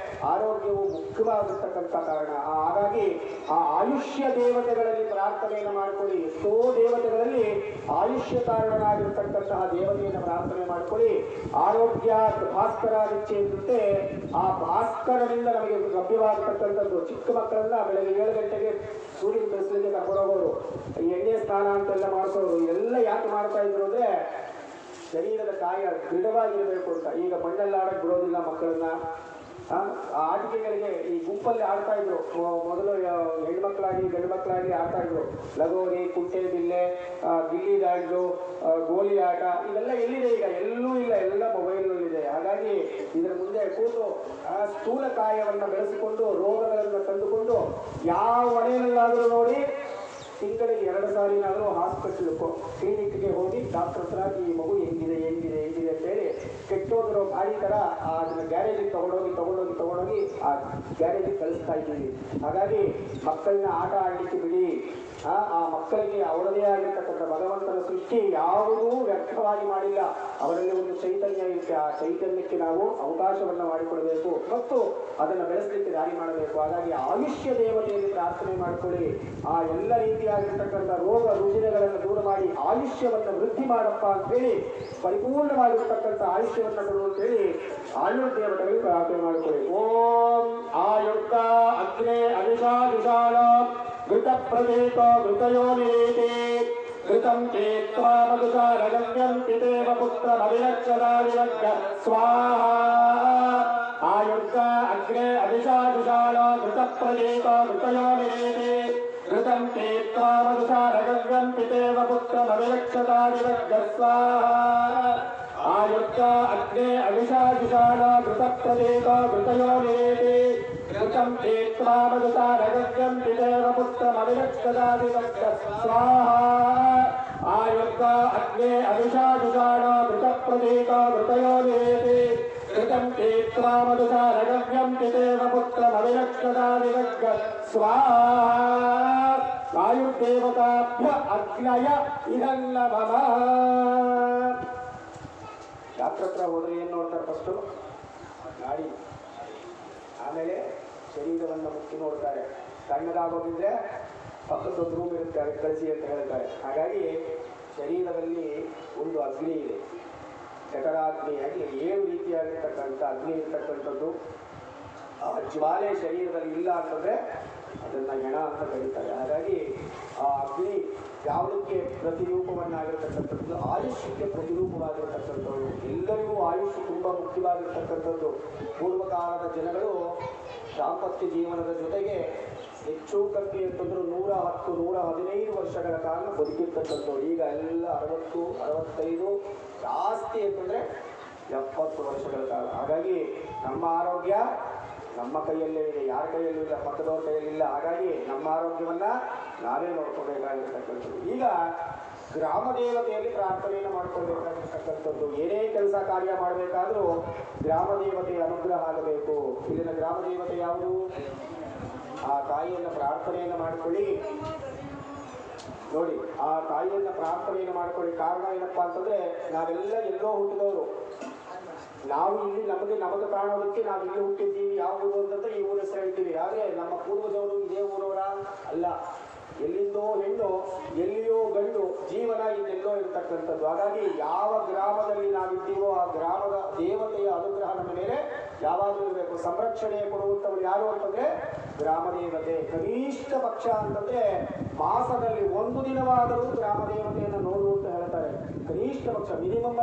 ಆರೋಗ್ಯವು ಮುಖ್ಯವಾಗಿರ್ತಕ್ಕಂಥ ಕಾರಣ. ಹಾಗಾಗಿ ಆ ಆಯುಷ್ಯ ದೇವತೆಗಳಲ್ಲಿ ಪ್ರಾರ್ಥನೆಯನ್ನು ಮಾಡಿಕೊಳ್ಳಿ. ಎಷ್ಟೋ ದೇವತೆಗಳಲ್ಲಿ ಆಯುಷ್ಯ ಕಾರಣನಾಗಿರ್ತಕ್ಕಂತಹ ದೇವತೆಯನ್ನು ಪ್ರಾರ್ಥನೆ ಮಾಡಿಕೊಳ್ಳಿ. ಆರೋಗ್ಯ ಭಾಸ್ಕರ ನಿಚ್ಚೆ ಇರುತ್ತೆ. ಆ ಭಾಸ್ಕರನಿಂದ ನಮಗೆ ಲಭ್ಯವಾಗತಕ್ಕಂಥದ್ದು. ಚಿಕ್ಕ ಮಕ್ಕಳನ್ನ ಬೆಳಗ್ಗೆ 7 ಗಂಟೆಗೆ ಸೂರ್ಯನ ಬೆಳೆಸಲಿಕ್ಕೆ ಕರ್ಕೊಂಡೋಗೋರು, ಎಣ್ಣೆ ಸ್ನಾನ ಅಂತೆಲ್ಲ ಮಾಡಿಸೋರು. ಇದೆಲ್ಲ ಯಾಕೆ ಮಾಡ್ತಾ ಇದ್ರು ಅಂದ್ರೆ ಶರೀರದ ಕಾಯ ದೃಢವಾಗಿರಬೇಕು ಅಂತ. ಈಗ ಮಣ್ಣಲ್ಲಿ ಆಡಕ್ಕೆ ಬಿಡೋದಿಲ್ಲ ಮಕ್ಕಳನ್ನ. ಆಟಿಕೆಗಳಿಗೆ ಈ ಗುಂಪಲ್ಲಿ ಆಡ್ತಾ ಇದ್ರು. ಮೊದಲು ಹೆಣ್ಮಕ್ಳಾಗಿ ಗಂಡು ಮಕ್ಕಳಾಗಿ ಆಡ್ತಾ ಇದ್ರು. ಲಗೋರಿ, ಕುಂಟೆ ಬಿಲ್ಲೆ, ಗಿಲ್ಲಿ ದಾಂಡು, ಗೋಲಿ ಆಟ, ಇವೆಲ್ಲ ಎಲ್ಲಿದೆ? ಈಗ ಎಲ್ಲೂ ಇಲ್ಲ, ಎಲ್ಲ ಮೊಬೈಲ್ನಲ್ಲಿದೆ. ಹಾಗಾಗಿ ಇದರ ಮುಂದೆ ಕೂತು ಸ್ಥೂಲ ಕಾಯವನ್ನು ಬೆಳೆಸಿಕೊಂಡು ರೋಗಗಳನ್ನು ತಂದುಕೊಂಡು ಯಾವ ಮನೆಯಲ್ಲಾದರೂ ನೋಡಿ ತಿಂಗಳಿಗೆ 2 ಸಾರಿನಾದರೂ ಹಾಸ್ಪಿಟಲ್ ಕ್ಲಿನಿಕ್ಗೆ ಹೋಗಿ ಡಾಕ್ಟರ್ ಹತ್ರ ಈ ಮಗು ಹೆಂಗಿದೆ ಅಂತ ಹೇಳಿ ಕೆಟ್ಟೋಗಿರೋ ಗಾಡಿ ಥರ ಅದನ್ನ ಗ್ಯಾರೇಜಿಗೆ ತಗೊಂಡೋಗಿ ಆ ಗ್ಯಾರೇಜಿಗೆ ಕಳಿಸ್ತಾ ಇದ್ದೀವಿ. ಹಾಗಾಗಿ ಮಕ್ಕಳನ್ನ ಆಟ ಆಡಲಿಕ್ಕೆ ಬಿಡಿ. ಆ ಮಕ್ಕಳಿಗೆ ಅವರದೇ ಆಗಿರ್ತಕ್ಕಂಥ ಭಗವಂತನ ಸೃಷ್ಟಿ ಯಾವುದೂ ವ್ಯರ್ಥವಾಗಿ ಮಾಡಿಲ್ಲ. ಅವರಲ್ಲಿ ಒಂದು ಚೈತನ್ಯ ಇರುತ್ತೆ. ಆ ಚೈತನ್ಯಕ್ಕೆ ನಾವು ಅವಕಾಶವನ್ನು ಮಾಡಿಕೊಡಬೇಕು ಮತ್ತು ಅದನ್ನು ಬೆಳೆಸಲಿಕ್ಕೆ ದಾರಿ ಮಾಡಬೇಕು. ಹಾಗಾಗಿ ಆಯುಷ್ಯ ದೇವತೆಯಲ್ಲಿ ಪ್ರಾರ್ಥನೆ ಮಾಡಿಕೊಳ್ಳಿ. ಆ ಎಲ್ಲ ರೀತಿಯಾಗಿರ್ತಕ್ಕಂಥ ರೋಗ ರುಜಿನಗಳನ್ನು ದೂರ ಮಾಡಿ ಆಯುಷ್ಯವನ್ನು ವೃದ್ಧಿ ಮಾಡಪ್ಪ ಅಂತೇಳಿ, ಪರಿಪೂರ್ಣವಾಗಿರ್ತಕ್ಕಂಥ ಆಯುಷ್ಯವನ್ನು ಕೊಡು ಅಂತೇಳಿ ಆಯುರ್ ದೇವತೆಗಳಿಗೆ ಪ್ರಾರ್ಥನೆ ಮಾಡಿಕೊಳ್ಳಿ. ಓಂ ಆಯುರ್ಕ ಅಗ್ನೇ ಅವಿಷಾದಿಶಾಲ ಘೃತ ಪ್ರದೇಕ ಘೃತಯೋನಿರೇತಿ ಘೃತಂ ಚೇತ್ವಾ ಮಧುಸಾರಗಮ್ಯಂ ಪಿತೇವ ಪುತ್ರಮವಿರಕ್ಷದಾವಿರಗ್ಗ ಸ್ವಾಹಾ. ಆಯುರ್ಕ ಅಗ್ನೇ ಅವಿಷಾದಿಶಾಲ ಘೃತ ಪ್ರದೇಕ ಘೃತಯೋನಿರೇತಿ ಘೃತಂ ಚೇತ್ವಾ ಮಧುಸಾರಗಮ್ಯಂ ಪಿತೇವ ಪುತ್ರಮವಿರಕ್ಷದಾವಿರಗ್ಗ ಸ್ವಾಹಾ. ಆಯುರ್ಕ ಅಗ್ನೇ ಅವಿಷಾದಿಶಾಲ ಘೃತ ಪ್ರದೇಕ ಘೃತಯೋನಿರೇತಿ ಘೃತಂ ಚೇತ್ವಾ ಮಧುಸಾರಗಮ್ಯಂ ಪಿತೇವ ಪುತ್ರಮವಿರಕ್ಷದಾವಿರಗ್ಗ ಸ್ವಾಹಾ. ಆಯುರ್ಕ ಅಗ್ನೇ ಅವಿಷಾದಿಶಾಲ ಘೃತ ಪ್ರದೇಕ ಘೃತಯೋನಿರೇತಿ ಘೃತಂ ಚೇತ್ವಾ ಮಧುಸಾರಗಮ್ಯಂ ಪಿತೇವ ಪುತ್ರಮವಿರಕ್ಷದಾವಿರಗ್ಗ ಸ್ವಾಹಾ. ಆಯುರ್ದೇವತಾಭ್ಯ ಅಗ್ನಯ ಇದನ್ನ ಮಮ. ಡಾಕ್ಟರ್ ಹತ್ರ ಹೋದ್ರೆ ಏನು ನೋಡ್ತಾರೆ? ಫಸ್ಟು ಗಾಡಿ, ಆಮೇಲೆ ಶರೀರವನ್ನು ಮುಚ್ಚಿ ನೋಡ್ತಾರೆ. ಸಣ್ಣದಾಗೋದಿದ್ರೆ ಪಕ್ಕದೊಂದು ರೂಮ್ ಇರುತ್ತೆ, ಅದಕ್ಕೆ ಕಳಿಸಿ ಅಂತ ಹೇಳ್ತಾರೆ. ಹಾಗಾಗಿ ಶರೀರದಲ್ಲಿ ಒಂದು ಅಗ್ನಿ ಇದೆ, ಜಠರಾಗ್ನಿಯಾಗಿ 7 ರೀತಿಯಾಗಿರ್ತಕ್ಕಂಥ ಅಗ್ನಿ ಇರ್ತಕ್ಕಂಥದ್ದು. ಆ ಜ್ವಾಲೆ ಶರೀರದಲ್ಲಿ ಇಲ್ಲ ಅಂತಂದರೆ ಅದನ್ನು ಹೆಣ ಅಂತ ಕರೀತಾರೆ. ಹಾಗಾಗಿ ಆ ಅಗ್ನಿ ಯಾವುದಕ್ಕೆ ಪ್ರತಿರೂಪವನ್ನಾಗಿರ್ತಕ್ಕಂಥದ್ದು? ಆಯುಷ್ಯಕ್ಕೆ ಪ್ರತಿರೂಪವಾಗಿರ್ತಕ್ಕಂಥದ್ದು. ಎಲ್ಲರಿಗೂ ಆಯುಷ್ ತುಂಬ ಮುಖ್ಯವಾಗಿರ್ತಕ್ಕಂಥದ್ದು. ಪೂರ್ವಕಾಲದ ಜನಗಳು ದಾಂಪತ್ಯ ಜೀವನದ ಜೊತೆಗೆ ಹೆಚ್ಚು ಕಮ್ಮಿ ಅಂತಂದ್ರು 110, 115 ವರ್ಷಗಳ ಕಾಲ ಬದುಕಿರ್ತಕ್ಕಂಥವ್ರು. ಈಗ ಎಲ್ಲ 60, 65, ಜಾಸ್ತಿ ಅಂತಂದರೆ 70 ವರ್ಷಗಳ ಕಾಲ. ಹಾಗಾಗಿ ನಮ್ಮ ಆರೋಗ್ಯ ನಮ್ಮ ಕೈಯಲ್ಲೇ ಇದೆ, ಯಾರ ಕೈಯಲ್ಲೂ ಇಲ್ಲ, ಪಕ್ಕದವ್ರ ಕೈಯಲ್ಲಿಲ್ಲ. ಹಾಗಾಗಿ ನಮ್ಮ ಆರೋಗ್ಯವನ್ನು ನಾವೇ ನೋಡ್ಕೋಬೇಕಾಗಿರ್ತಕ್ಕಂಥದ್ದು. ಈಗ ಗ್ರಾಮ ದೇವತೆಯಲ್ಲಿ ಪ್ರಾರ್ಥನೆಯನ್ನು ಮಾಡ್ಕೊಳ್ಬೇಕಾಗಿರ್ತಕ್ಕಂಥದ್ದು. ಏನೇ ಕೆಲಸ ಕಾರ್ಯ ಮಾಡಬೇಕಾದ್ರೂ ಗ್ರಾಮ ದೇವತೆಯ ಅನುಗ್ರಹ ಆಗಬೇಕು. ಇಲ್ಲಿನ ಗ್ರಾಮ ದೇವತೆ ಯಾವುದು? ಆ ತಾಯಿಯನ್ನು ಪ್ರಾರ್ಥನೆಯನ್ನು ಮಾಡಿಕೊಳ್ಳಿ. ನೋಡಿ, ಆ ತಾಯಿಯನ್ನು ಪ್ರಾರ್ಥನೆಯನ್ನು ಮಾಡ್ಕೊಳ್ಳಿ. ಕಾರಣ ಏನಪ್ಪ ಅಂತಂದರೆ, ನಾವೆಲ್ಲ ಎಲ್ಲೋ ಹುಟ್ಟಿದವರು. ನಾವು ಇಲ್ಲಿ ನಮಗೆ ಕಾಣೋದಕ್ಕೆ ನಾವು ಇಲ್ಲಿ ಹುಟ್ಟಿದ್ದೀವಿ. ಯಾವ ಊರು ಅಂತಂದ್ರೆ ಈ ಊರ ಹೆಸರು ಹೇಳ್ತೀವಿ. ಆದರೆ ನಮ್ಮ ಪೂರ್ವಜವರು ಇದೇ ಊರವರ ಅಲ್ಲ. ಎಲ್ಲಿಂದೋ ಹೆಣ್ಣು, ಎಲ್ಲಿಯೋ ಗಂಡು, ಜೀವನ ಇನ್ನೆಲ್ಲೋ ಇರ್ತಕ್ಕಂಥದ್ದು. ಹಾಗಾಗಿ ಯಾವ ಗ್ರಾಮದಲ್ಲಿ ನಾವಿದ್ದೀವೋ ಆ ಗ್ರಾಮದ ದೇವತೆಯ ಅನುಗ್ರಹ ನಮ್ಮ ಮೇಲೆ ಯಾವಾಗಲೂ ಇರಬೇಕು. ಸಂರಕ್ಷಣೆ ಕೊಡುವಂಥವ್ರು ಯಾರು ಅಂತಂದರೆ ಗ್ರಾಮ ದೇವತೆ. ಕನಿಷ್ಠ ಪಕ್ಷ ಅಂತಂದರೆ ಮಾಸದಲ್ಲಿ 1 ದಿನವಾದರೂ ಗ್ರಾಮ ದೇವತೆಯನ್ನು ನೋಡು ಅಂತ ಹೇಳ್ತಾರೆ. ಕನಿಷ್ಠ ಪಕ್ಷ, ಮಿನಿಮಮ್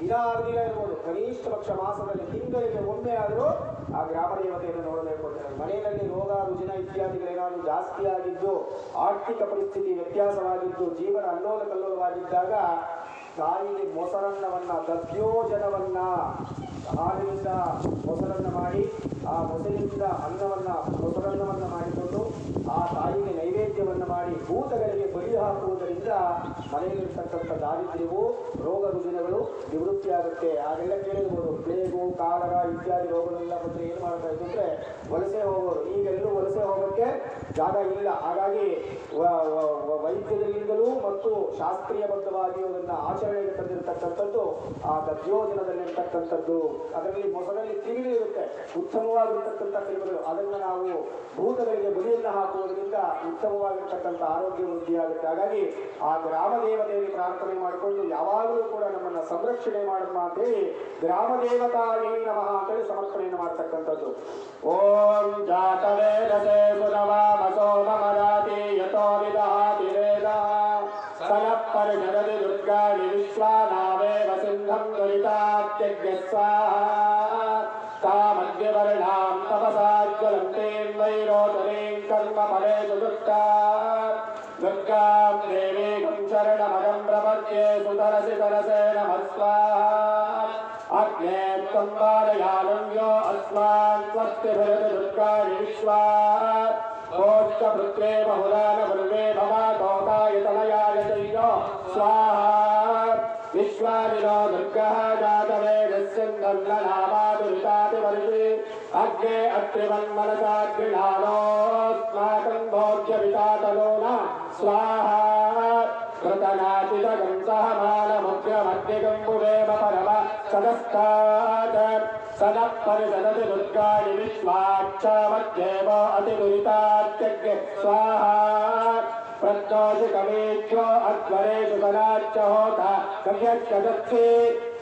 ದಿನ ಆಗದಿಲ್ಲ ಇರ್ಬೋದು. ಕನಿಷ್ಠ ಪಕ್ಷ ಮಾಸದಲ್ಲಿ ತಿಂಗಳಿಗೆ ಒಮ್ಮೆ ಆದರೂ ಆ ಗ್ರಾಮ ದೇವತೆಯನ್ನು ನೋಡಬೇಕು ಅಂತ. ಮನೆಯಲ್ಲಿ ರೋಗ ರುಜಿನ ಇತ್ಯಾದಿಗಳೇನಾದರೂ ಜಾಸ್ತಿ ಆಗಿದ್ದು, ಆರ್ಥಿಕ ಪರಿಸ್ಥಿತಿ ವ್ಯತ್ಯಾಸವಾಗಿದ್ದು, ಜೀವನ ಅಲ್ಲೋಲ ಕಲ್ಲೋಲವಾಗಿದ್ದಾಗ ತಾಯಿಗೆ ಮೊಸರನ್ನವನ್ನು, ದಧ್ಯೋಜನವನ್ನ ಹಾಲಿನಿಂದ ಮೊಸರನ್ನ ಮಾಡಿ, ಆ ಮೊಸರಿನಿಂದ ಮೊಸರನ್ನವನ್ನು ಮಾಡಿಕೊಂಡು ಆ ತಾಯಿಗೆ ನೈವೇದ್ಯವನ್ನು ಮಾಡಿ ಭೂತಗಳಿಗೆ ಬಲಿ ಹಾಕುವುದರಿಂದ ಮನೆಯಲ್ಲಿರ್ತಕ್ಕಂಥ ದಾರಿದ್ರ್ಯವು, ರೋಗ ರುಜಿನಗಳು ನಿವೃತ್ತಿಯಾಗುತ್ತೆ. ಹಾಗೆಲ್ಲ ಕೇಳಿರ್ಬೋದು. ಪ್ಲೇಗು, ಕಾಲರ ಇತ್ಯಾದಿ ರೋಗಗಳೆಲ್ಲ ಬಂದರೆ ಏನು ಮಾಡ್ತಾ ಇದ್ದು ಅಂದರೆ ವಲಸೆ ಹೋಗೋರು. ಈಗೆಲ್ಲೂ ವಲಸೆ ಹೋಗೋಕ್ಕೆ ಜಾಗ ಇಲ್ಲ. ಹಾಗಾಗಿ ವೈದ್ಯದಲ್ಲಿಂದಲೂ ಮತ್ತು ಶಾಸ್ತ್ರೀಯಬದ್ಧವಾಗಿ ಅದನ್ನು ಆಚರಣೆಗೆ ತಂದಿರತಕ್ಕಂಥದ್ದು ಆ ದಧ್ಯೋಜನದಲ್ಲಿರ್ತಕ್ಕಂಥದ್ದು. ಅದರಲ್ಲಿ ಮೊಸರಲ್ಲಿ ಕ್ರಿಮಿಗಳಿರುತ್ತೆ, ಉತ್ತಮವಾಗಿರ್ತಕ್ಕಂಥ ಕ್ರಿಮಿಗಳು. ಅದನ್ನು ನಾವು ಭೂತಗಳಿಗೆ ಬಲಿಯನ್ನು ಹಾಕುವುದರಿಂದ ಉತ್ತಮವಾಗಿರ್ತಕ್ಕಂಥ ಆರೋಗ್ಯ ವೃದ್ಧಿಯಾಗುತ್ತೆ. ಹಾಗಾಗಿ ಆ ಗ್ರಾಮ ದೇವತೆಯಲ್ಲಿ ಪ್ರಾರ್ಥನೆ ಮಾಡಿಕೊಂಡು ಯಾವಾಗಲೂ ಕೂಡ ನಮ್ಮನ್ನು ಸಂರಕ್ಷಣೆ ಮಾಡಮ್ಮ ಅಂತೇಳಿ ಗ್ರಾಮ ದೇವತಾಯೇ ನಮಃ ಅಂತೇಳಿ ಸಮರ್ಪಣೆಯನ್ನು ಮಾಡ್ತಕ್ಕಂಥದ್ದು. ಓಂ ಜಾತವೇದಸೇ ಸುರವಾಮಸೋ ಮಮರಾತಿ ಯತೋ ವಿದಹಾತಿ ವೇದಃ ಸನಃ ಪರಿಷದತಿ ದುರ್ಗಾಣಿ ವಿಶ್ವಾನಾವೇವ ಸಿಂಹಂ ದುರಿತಾತ್ಯಜ್ಞ ಸ್ವಾಹಾ ತಾಮದ್ಯವರ್ಣಾಂ ತಪಸಾಜ್ವಲಂತೀಂ ವೈರೋಚನೀಂ ಕರ್ಮ ಫಲೇಷು ದುರ್ಗಾಂ ದೇವೀಂ ಶರಣಮಹಂ ಪ್ರಪದ್ಯೆ ಸುತರಸಿ ತರಸೇ ನಮಃ ಸ್ವಾಹಾ ಅಗ್ನೇ ತ್ವಂ ಪಾರಯಾಮಂ ಯೋ ಅಸ್ಮಾನ್ ಸ್ವಸ್ತಿಭಿರತಿ ದುರ್ಗಾಣಿ ವಿಶ್ವಾ ಓಷ್ಟಪುತ್ರೇ ಬಹುಲಾನ ಪೂರ್ವೇ ಭವಾತೋಕಾಯ ತನಯಾಯ ಚೈನೋ ಸ್ವಾಹಾ ವಿಶ್ವಾನಿನೋ ದುರ್ಗಃ ಜಾತವೇದಸ್ಯನ್ನನಾಮಾದುರಿತಾತಿವರ್ಷಿ ಅಗ್ನೇ ಅತ್ರಿವನ್ಮನಸಾ ಗೃಹಾಣೋಸ್ಮಾಕಂ ಭೋಜ್ಯವಿತಾತನೋನ ಸ್ವಾಹಾ ಕೃತನಾಚಿತಗಂ ಸಹಮಾನಮುಗ್ರಮಗ್ನಿಗಂಬುವೇಮ ಪರಮ ಸದಸ್ತಾತ್ ಸನಃ ಪರಿಷದತಿ ದುರ್ಗಾಣಿ ವಿಶ್ವಾಕ್ಷಾಮಧ್ಯೇವ ಅತಿದುರಿತಾತ್ಯಜ್ಞ ಸ್ವಾಹಾ ಪ್ರಜ್ಞೋಷಿ ಕಮೇಭ್ಯೋ ಅಧ್ವರೇಷು ಕಲಾಚ್ಚ ಹೋತ ಕವ್ಯಚ್ಚದತ್ಸಿ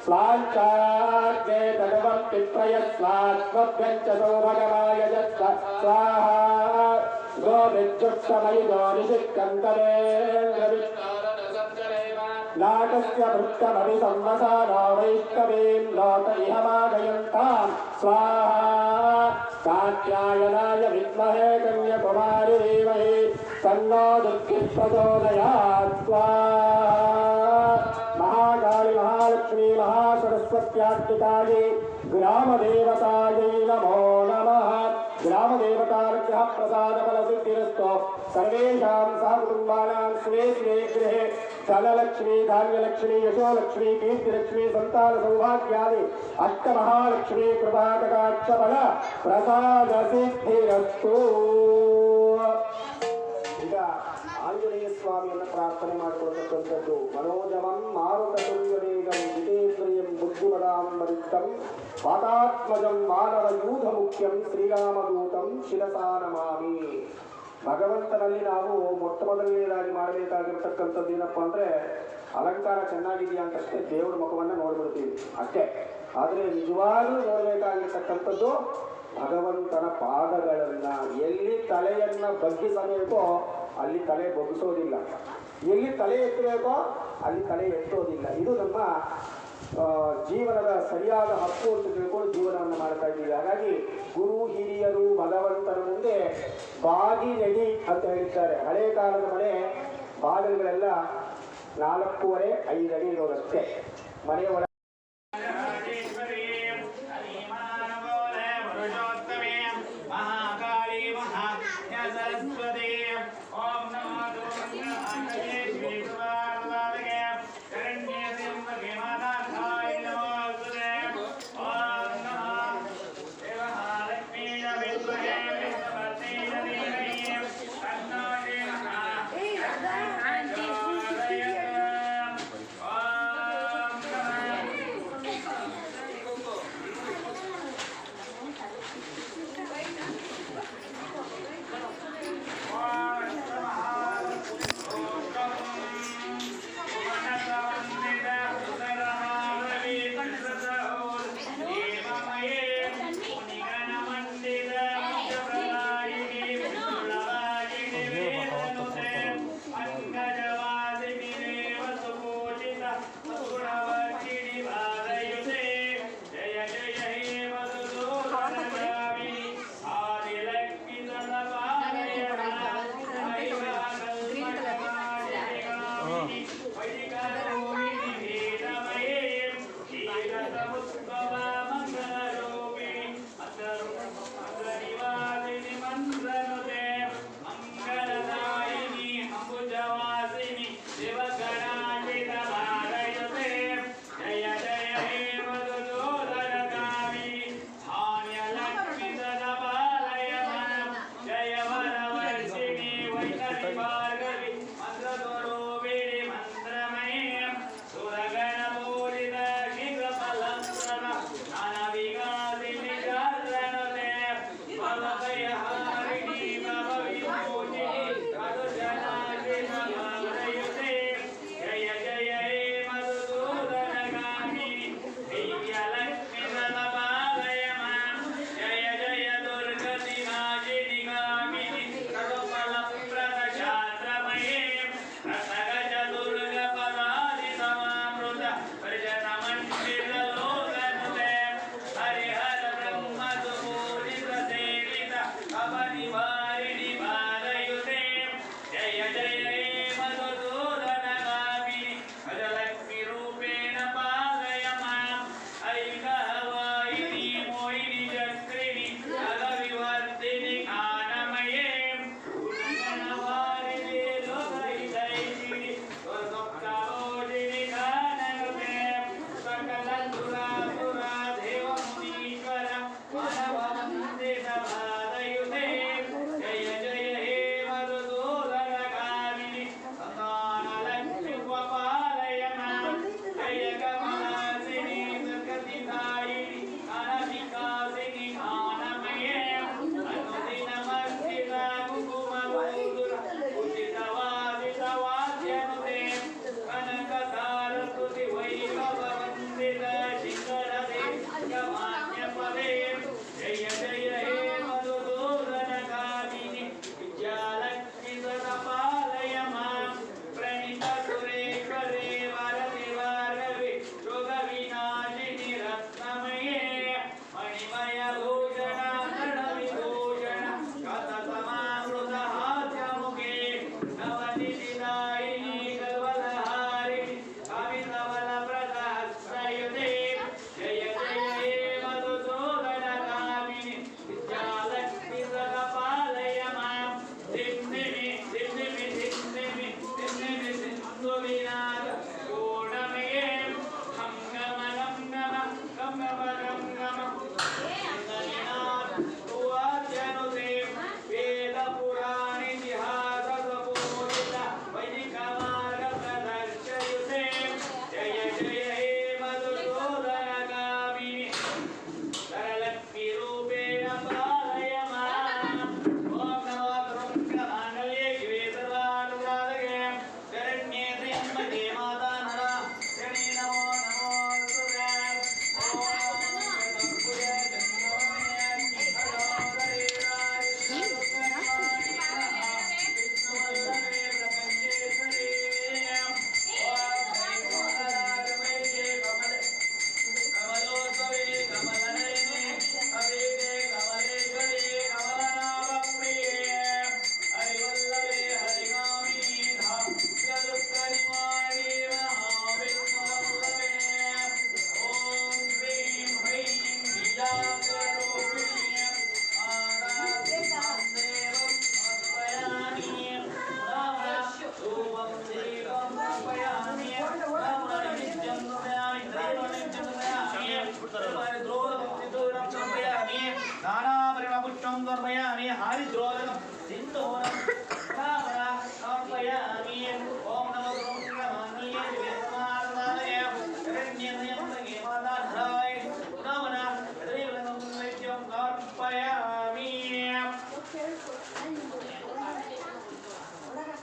ಸ್ವಾಂಚಾಗ್ನೇ ತಡವಂ ಪಿತ್ರಯಸ್ವಾತ್ಮಭ್ಯಂಚ ಸೌಭಗಮಾಯ ಜತ್ಸ ಸ್ವಾಹಾ ಗೋವಿಜ್ಜುಕ್ಷಮಯುಜೋ ನಿಷಿಕ್ಕಂತರೇಂದ್ರ ನಾಟಸ್ಯ ಭೃತ್ತಮಭಿ ಸಂವಸಾನೋ ವೈಷ್ಣವೀಂ ಲೋಕ ಇಹಮಾಗಯಂತಾಂ ಸ್ವಾಹಾ ಕಾತ್ಯಾಯನಾಯ ವಿದ್ಮಹೇ ಕನ್ಯಾಕುಮಾರಿ ಧೀಮಹಿ ತನ್ನೋ ದುರ್ಗಿ ಪ್ರಚೋದಯಾತ್ ಸ್ವಾಹಾ ಮಹಾಕಾಳಿ ಮಹಾಲಕ್ಷ್ಮೀ ಮಹಾಸರಸ್ವತ್ಯಾತ್ಮಿಕಾಯಿ ಗ್ರಾಮದೇವತಾಯೈ ನಮೋ ನಮಃ. ಗ್ರಾಮದೇವತಾನುಗ್ರಹ ಪ್ರಸಾದಫಲಸಿದ್ಧಿರಸ್ತು ಸರ್ವೇಷಾಂ ಸಹಕುಟುಂಬಾನಾಂ ಸ್वे स्वे गृहे धनलक्ष्मी धान्यलक्ष्मी यशोलक्ष्मी कीर्तिलक्ष्मी संतान सौभाग्यादि अष्टमहालक्ष्मी कृपाकटाक्षफल प्रसाद सिद्धिरस्तु. ಈಗ ಆಂಜನೇಯ ಸ್ವಾಮಿಯನ್ನು ಪ್ರಾರ್ಥನೆ ಮಾಡಿಕೊಳ್ಳತಕ್ಕಂಥದ್ದು. ಮನೋಜಮಂ ಮಾರುತತುಲ್ಯವೇಗಂ ಜಿತೇಂದ್ರಿಯಂ ಬುದ್ಧಿಮದಾಂ ವರಿಷ್ಠಂ ವಾತಾತ್ಮಜಂ ಮಾನವ ಯೂಧ ಮುಖ್ಯಂ ಶ್ರೀರಾಮದೂತಂ ಶಿರಸಾ ನಮಾಮಿ. ಭಗವಂತನಲ್ಲಿ ನಾವು ಮೊಟ್ಟ ಮೊದಲನೇದಾಗಿ ಮಾಡಬೇಕಾಗಿರ್ತಕ್ಕಂಥದ್ದು ಏನಪ್ಪ ಅಂದರೆ ಅಲಂಕಾರ ಚೆನ್ನಾಗಿದೆಯಾ ಅಂತಷ್ಟೇ ದೇವರ ಮುಖವನ್ನು ನೋಡ್ಬಿಡ್ತೀವಿ ಅಷ್ಟೇ. ಆದರೆ ನಿಜವಾಗ್ಲೂ ನೋಡಬೇಕಾಗಿರ್ತಕ್ಕಂಥದ್ದು ಭಗವಂತನ ಪಾದಗಳನ್ನು. ಎಲ್ಲಿ ತಲೆಯನ್ನು ಬಗ್ಗಿಸಬೇಕೋ ಅಲ್ಲಿ ತಲೆ ಬಗ್ಗಿಸೋದಿಲ್ಲ, ಎಲ್ಲಿ ತಲೆ ಎತ್ತಬೇಕೋ ಅಲ್ಲಿ ತಲೆ ಎತ್ತೋದಿಲ್ಲ. ಇದು ನಮ್ಮ ಜೀವನದ ಸರಿಯಾದ ಹಕ್ಕು ಅಂತ ತಿಳ್ಕೊಂಡು ಜೀವನವನ್ನು ಮಾಡ್ತಾ ಇದ್ದೀವಿ. ಹಾಗಾಗಿ ಗುರು ಹಿರಿಯರು ಭಗವಂತನ ಮುಂದೆ ಬಾಗಿ ನಡಿ ಅಂತ ಹೇಳಿದ್ದಾರೆ. ಹಳೆ ಕಾಲದ ಮನೆ ಬಾಗಿಲುಗಳೆಲ್ಲ 4.5 ಅಡಿ ಇರೋದಷ್ಟೇ. ಮನೆಯ ಒಳಗೆ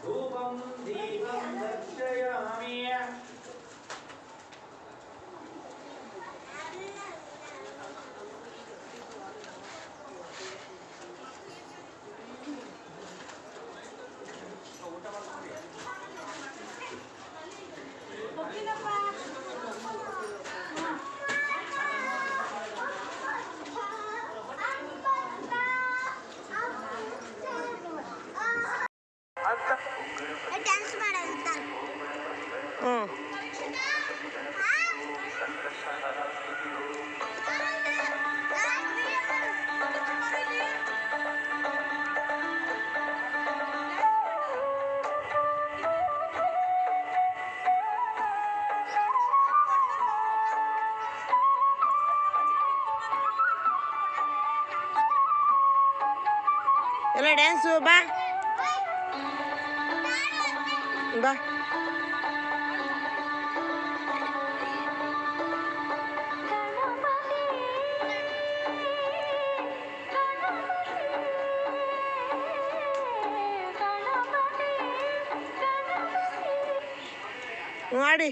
धूपं दीपं दर्शयामि ಡ್ಯಾನ್ಸ್ ಮಾಡಂತ ಹ್ಞೂ ಎಲ್ಲ ಡ್ಯಾನ್ಸು ಬಾ ಬಾ ಮಾಡಿ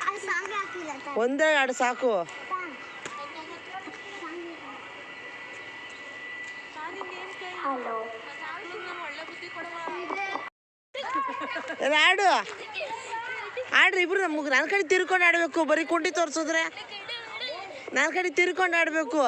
ಆ ಸಾಂಗ್ ಹಾಕಿಲ್ಲ ಒಂದೇ ಹಾಡು ಸಾಕು. ಹಲೋ ಎಲ್ಲ ಹಾಡು ಆಡ್ರಿ ಇಬ್ರು ನಮ್ಗೆ ನನ್ನ ಕಡೆ ತಿರ್ಕೊಂಡು ಆಡಬೇಕು. ಬರೀ ಕುಂಡಿ ತೋರಿಸಿದ್ರೆ ನನ್ನ ಕಡೆ ತಿರ್ಕೊಂಡು ಆಡಬೇಕು.